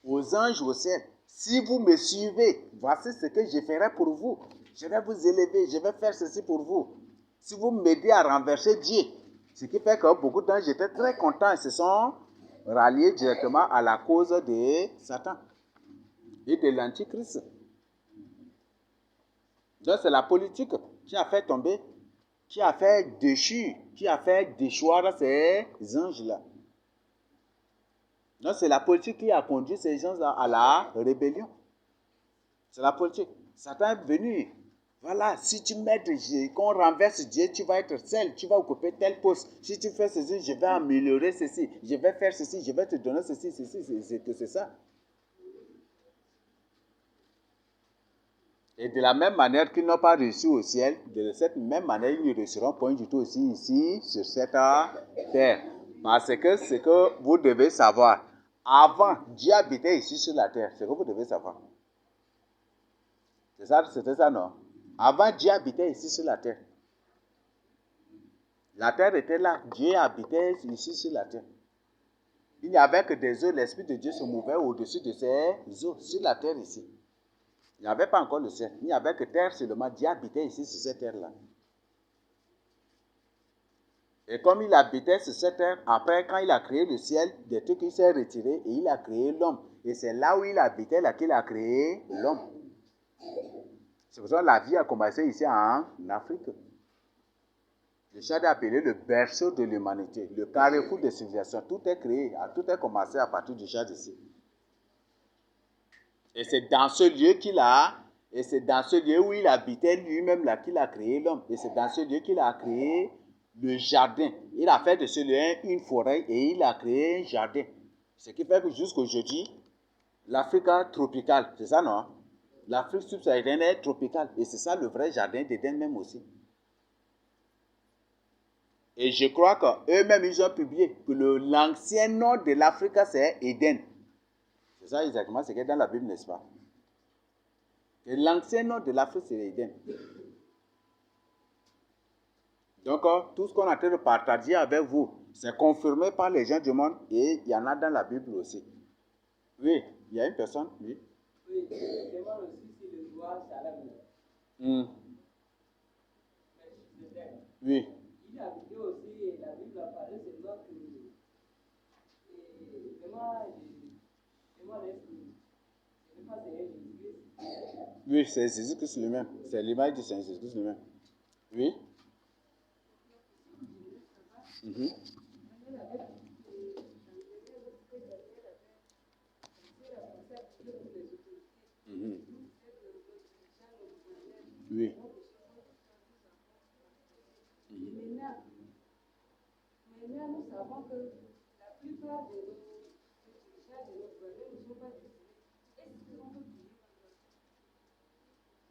aux anges au ciel. Si vous me suivez, voici ce que je ferai pour vous. Je vais vous élever, je vais faire ceci pour vous. Si vous m'aidez à renverser Dieu, ce qui fait que beaucoup d'anges étaient très contents et se sont ralliés directement à la cause de Satan et de l'Antichrist. Donc c'est la politique qui a fait tomber, qui a fait déchoir ces anges-là. Donc c'est la politique qui a conduit ces gens-là à la rébellion. C'est la politique. Satan est venu. Voilà, si tu m'aides, qu'on renverse Dieu, tu vas être seul, tu vas occuper tel poste. Si tu fais ceci, je vais améliorer ceci, je vais faire ceci, je vais te donner ceci, c'est ça. Et de la même manière qu'ils n'ont pas reçu au ciel, de cette même manière, ils ne reçuront point du tout aussi ici, sur cette terre. Parce que ce que vous devez savoir, avant, Dieu habitait ici sur la terre. C'est ce que vous devez savoir. C'était ça, non? Avant, Dieu habitait ici sur la terre. La terre était là. Dieu habitait ici sur la terre. Il n'y avait que des eaux. L'Esprit de Dieu se mouvait au-dessus de ces eaux, sur la terre ici. Il n'y avait pas encore le ciel. Il n'y avait que terre seulement. Dieu habitait ici sur cette terre-là. Et comme il habitait sur cette terre, après, quand il a créé le ciel, des trucs, il s'est retiré et il a créé l'homme. Et c'est là où il habitait, là qu'il a créé l'homme. C'est pour ça que la vie a commencé ici en Afrique. Le Tchad est appelé le berceau de l'humanité, le carrefour de civilisation. Tout est créé, tout est commencé à partir du Tchad ici. Et c'est dans ce lieu et c'est dans ce lieu où il habitait lui-même là qu'il a créé l'homme. Et c'est dans ce lieu qu'il a créé le jardin. Il a fait de ce lieu une forêt et il a créé un jardin. Ce qui fait que jusqu'aujourd'hui, l'Afrique tropicale, c'est ça non? L'Afrique subsaharienne est tropicale. Et c'est ça le vrai jardin d'Éden même aussi. Et je crois qu'eux-mêmes, ils ont publié que l'ancien nom de l'Afrique, c'est Éden. C'est ça exactement ce qui est dans la Bible, n'est-ce pas? Et l'ancien nom de l'Afrique, c'est Éden. Donc, tout ce qu'on est en train de partager avec vous, c'est confirmé par les gens du monde et il y en a dans la Bible aussi. Oui, il y a une personne, oui. Oui, je demande aussi si le roi Salem. Oui. Il a dit aussi, la Bible a parlé seulement que comment est-ce que ce n'est pas Seigneur Jésus-Christ. Oui, c'est Jésus-Christ lui-même. C'est l'image du Seigneur Jésus-Christ lui-même. Oui. Mm-hmm. Mm-hmm. Oui. Maintenant, nous savons que la plupart de nos dirigeants, de nos problèmes ne sont pas décidés.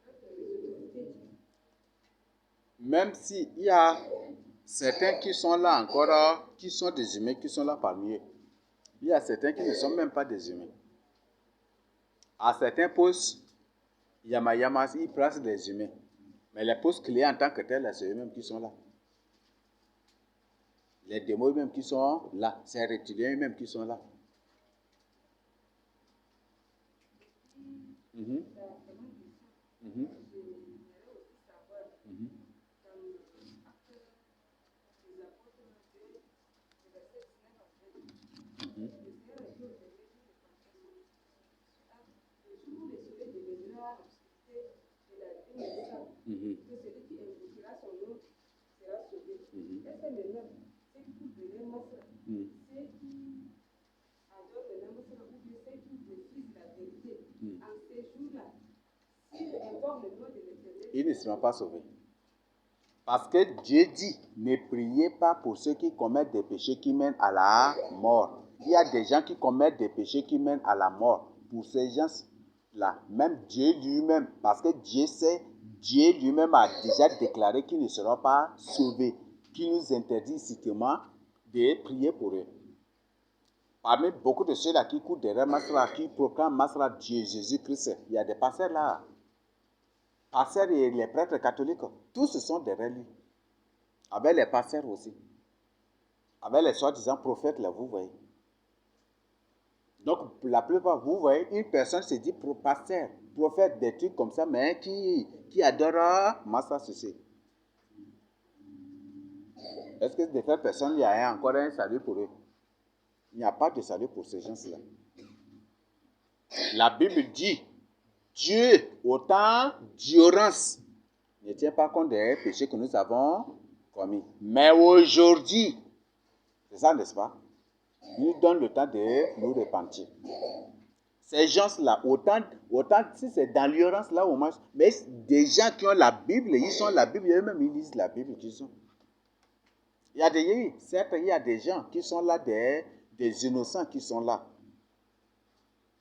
Est-ce qu'on peut dire même s'il y a certains qui sont là encore, qui sont des humains, qui sont là parmi eux, il y a certains qui ne sont même pas des humains. À certains postes, Yama, ils placent des humains. Mais les postes clés en tant que tels, c'est eux-mêmes qui sont là. Les démons eux-mêmes qui sont là. C'est les reptiliens eux-mêmes qui sont là. Mm-hmm. Mm-hmm. Mm-hmm. Mm-hmm. que celui qui invoquera son nom sera sauvé. Et c'est maintenant, ceux qui coupent les monstres, ceux qui adorent les monstres, ou bien ceux qui refusent la vérité, en ces jours-là, s'ils invoquent le nom de l'Éternel, ils ne seront pas sauvés. Parce que Dieu dit, ne priez pas pour ceux qui commettent des péchés qui mènent à la mort. Il y a des gens qui commettent des péchés qui mènent à la mort. Pour ces gens-là, même Dieu lui-même, parce que Dieu lui-même a déjà déclaré qu'ils ne seront pas sauvés, qui nous interdit strictement de prier pour eux. Parmi beaucoup de ceux-là qui courent derrière Masra, qui proclament Masra Dieu, Jésus-Christ, il y a des pasteurs là. Pasteurs et les prêtres catholiques, tous ce sont derrière lui. Avec les pasteurs aussi. Avec les soi-disant prophètes là, vous voyez. Donc, la plupart, vous voyez, une personne se dit pasteur, prophète, des trucs comme ça, mais qui adore Massa ceci. Est-ce que de cette personne, il y a encore un salut pour eux? Il n'y a pas de salut pour ces gens-là. La Bible dit, Dieu, au temps d'ignorance, ne tient pas compte des péchés que nous avons commis. Mais aujourd'hui, c'est ça, n'est-ce pas? Il nous donne le temps de nous repentir. Ces gens-là, autant si c'est dans l'ignorance là au moins, mais des gens qui ont la Bible, ils sont la Bible, eux-mêmes ils lisent la Bible qu'ils ont. Certes, il y a des gens qui sont là, des innocents qui sont là.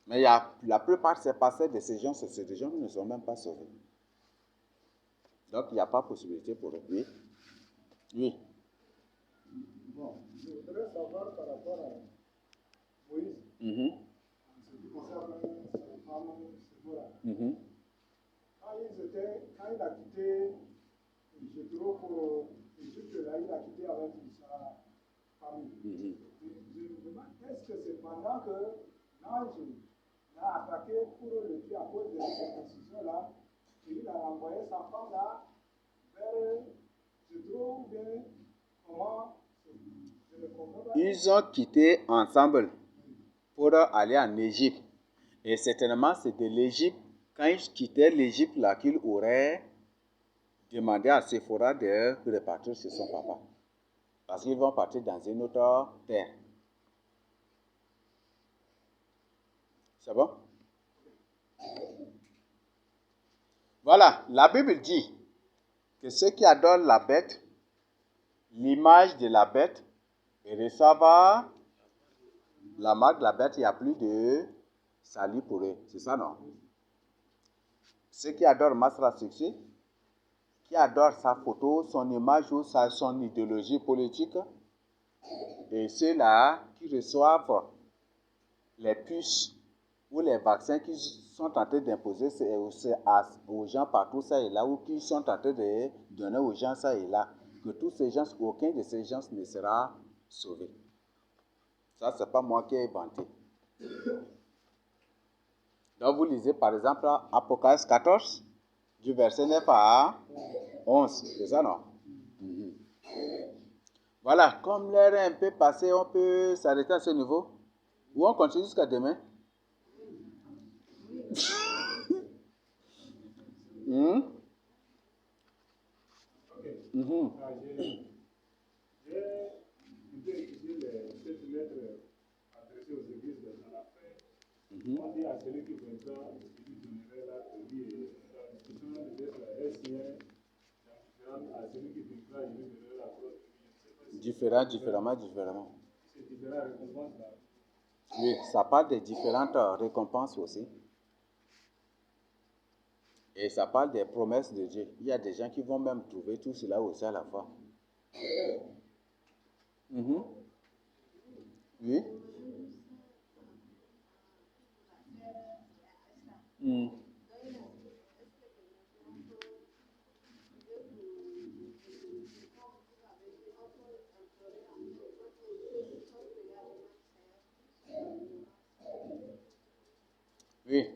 Mais la plupart c'est passé de ces gens, c'est des gens qui ne sont même pas sauvés. Donc il n'y a pas possibilité pour eux. Oui. Oui. Bon, je voudrais savoir par rapport à Moïse, Mm-hmm. en ce qui concerne sa femme Séphora. Mm-hmm. Quand il a quitté Jétro pour Égypte, là, il a quitté avec sa famille. Mm-hmm. Je me demande, est-ce que c'est pendant que l'ange l'a attaqué pour le tuer à cause de cette décision-là. Et il a renvoyé sa femme là vers Cédro ou bien comment, je ne comprends pas. Ils ont quitté ensemble pour aller en Égypte. Et certainement, c'est de l'Égypte, quand ils quittaient l'Égypte là, qu'il aurait demandé à Séphora de repartir chez son papa. Parce qu'ils vont partir dans une autre terre. C'est bon? Voilà, la Bible dit que ceux qui adorent la bête, l'image de la bête, et reçoivent la marque de la bête, il n'y a plus de salut pour eux. C'est ça, non? Ceux qui adorent Masra Succès, qui adorent sa photo, son image ou son idéologie politique, et ceux-là qui reçoivent les puces ou les vaccins qui sont en train d'imposer aux gens partout ça et là, ou qui sont en train de donner aux gens ça et là, que tous ces gens, aucun de ces gens ne sera sauvé. Ça, c'est pas moi qui ai inventé. Donc, vous lisez par exemple Apocalypse 14, du verset 9 à 11. C'est ça, non? Voilà, comme l'heure est un peu passée, on peut s'arrêter à ce niveau. Ou on continue jusqu'à demain? J'ai étudié cette lettre adressée aux églises de la fin. On dit à celui qui vaincra, il donnerait la vie et la discussion des lettres est signée à celui qui vaincra, il lui donnerait la gloire de vie. Différemment. C'est différent récompense là. Oui, ça parle de différentes récompenses aussi. Et ça parle des promesses de Dieu. Il y a des gens qui vont même trouver tout cela aussi à la fois. Oui. Oui.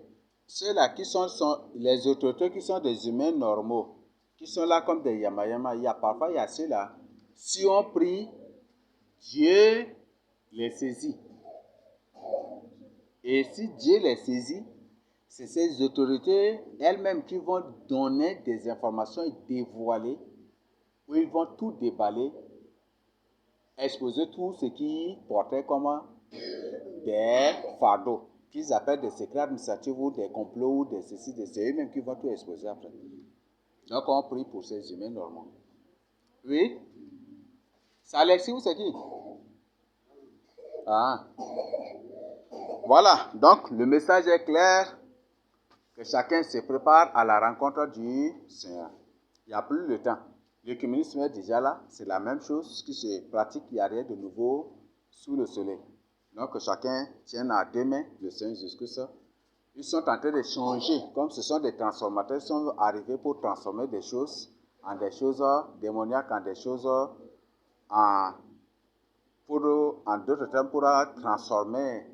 Ceux-là qui sont les autorités qui sont des humains normaux, qui sont là comme des yamayama, parfois il y a ceux-là. Si on prie, Dieu les saisit. Et si Dieu les saisit, c'est ces autorités elles-mêmes qui vont donner des informations et dévoiler, où ils vont tout déballer, exposer tout ce qui portait comme des fardeaux, qu'ils appellent des secrets administratifs ou des complots ou des ceci, des c'est eux-mêmes qui vont tout exposer après. Donc on prie pour ces humains normaux. Oui? C'est Alexis ou c'est qui? Ah. Voilà, donc le message est clair, que chacun se prépare à la rencontre du Seigneur. Il n'y a plus le temps. L'écuménisme est déjà là, c'est la même chose qui se pratique, il n'y a rien de nouveau sous le soleil. Donc que chacun tienne à deux mains le Seigneur Jésus-Christ. Ils sont en train de changer, comme ce sont des transformateurs, ils sont arrivés pour transformer des choses en des choses démoniaques, en des choses en d'autres termes, pour transformer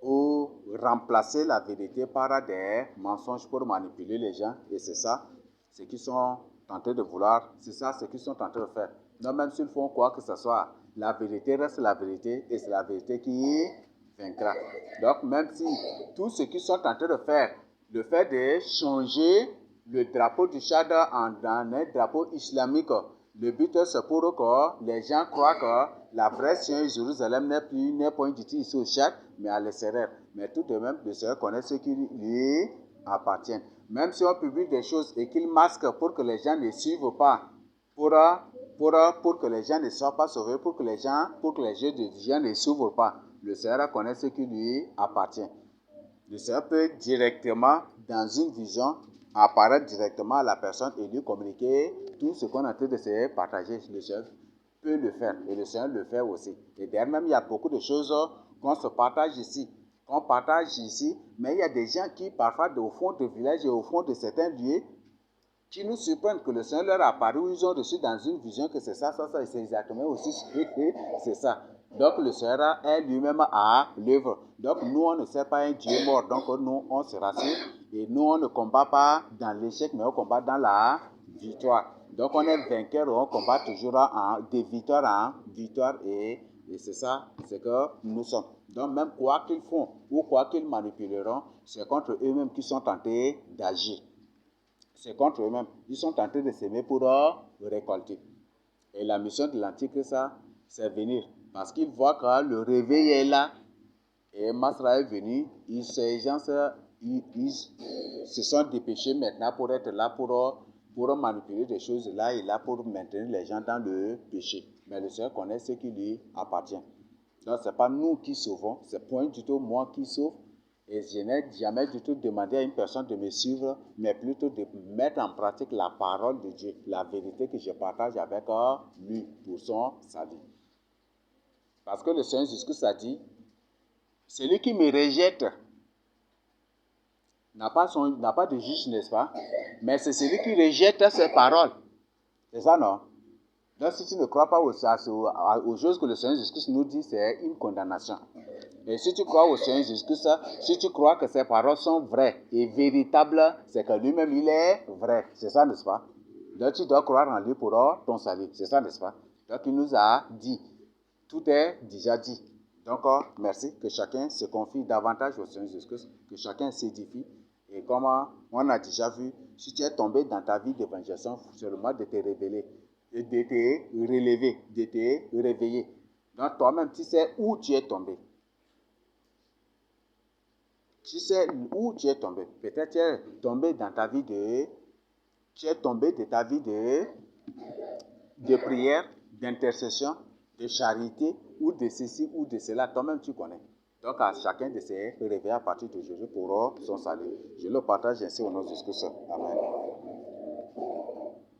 ou remplacer la vérité par des mensonges pour manipuler les gens. Et c'est ça, ce qu'ils sont en train de vouloir, c'est ça ce qu'ils sont en train de faire. Donc même s'ils font quoi que ce soit, la vérité reste la vérité et c'est la vérité qui vaincra. Donc même si tout ce qu'ils sont en train de faire, le fait de changer le drapeau du Tchad en un drapeau islamique, le but c'est pour que les gens croient que la vraie Sion Jérusalem n'est point du tout ici au Tchad, mais à l'extérieur. Mais tout de même, le Seigneur connaît ce qui lui appartient. Même si on publie des choses et qu'il masque pour que les gens ne suivent pas, pour que les gens ne soient pas sauvés, pour que les yeux de gens ne s'ouvrent pas, le Seigneur connaît ce qui lui appartient. Le Seigneur peut directement, dans une vision, apparaître directement à la personne et lui communiquer tout ce qu'on est en train de se partager. Le Seigneur peut le faire et le Seigneur le fait aussi. Et d'ailleurs même, il y a beaucoup de choses qu'on se partage ici, mais il y a des gens qui, parfois, au fond de villages et au fond de certains lieux, qui nous surprennent que le Seigneur leur a apparu, ils ont reçu dans une vision que c'est ça, et c'est exactement aussi c'est ça. Donc le Seigneur est lui-même à l'œuvre. Donc nous, on ne sert pas un Dieu mort. Donc nous, on se rassure. Et nous, on ne combat pas dans l'échec, mais on combat dans la victoire. Donc on est vainqueur, on combat toujours de victoire en victoire. Et c'est ça, c'est que nous sommes. Donc même quoi qu'ils font ou quoi qu'ils manipuleront, c'est contre eux-mêmes qu'ils sont tentés d'agir. C'est contre eux-mêmes. Ils sont tentés de s'aimer pour récolter. Et la mission de l'Antichrist, c'est venir. Parce qu'ils voient que le réveil est là. Et Masra est venu. Ces gens, ils se sont dépêchés maintenant pour être là, pour manipuler des choses là et là, pour maintenir les gens dans le péché. Mais le Seigneur connaît ce qui lui appartient. Donc, ce n'est pas nous qui sauvons. Ce n'est point du tout moi qui sauve. Et je n'ai jamais du tout demandé à une personne de me suivre, mais plutôt de mettre en pratique la parole de Dieu, la vérité que je partage avec lui pour son salut. Parce que le Seigneur Jésus-Christ a dit, celui qui me rejette n'a pas de juge, n'est-ce pas? Mais c'est celui qui rejette ses paroles. C'est ça, non? Donc, si tu ne crois pas aux choses que le Seigneur Jésus-Christ nous dit, c'est une condamnation. Et si tu crois au Seigneur Jésus-Christ, si tu crois que ses paroles sont vraies et véritables, c'est que lui-même, il est vrai. C'est ça, n'est-ce pas? Donc, tu dois croire en lui pour ton salut. C'est ça, n'est-ce pas? Donc, il nous a dit. Tout est déjà dit. Donc, merci. Que chacun se confie davantage au Seigneur Jésus-Christ. Que chacun s'édifie. Et comme on a déjà vu, si tu es tombé dans ta vie d'évangélisation, c'est le moment de te révéler, de te relever, de te réveiller. Donc, toi-même, tu sais où tu es tombé. Tu sais où tu es tombé. Peut-être tu es tombé dans ta vie tu es tombé de ta vie de prière, d'intercession, de charité, ou de ceci, ou de cela. Toi-même, tu connais. Donc, à chacun de se réveiller à partir d'aujourd'hui pour son salut. Je le partage ainsi au nom de Jésus-Christ. Amen.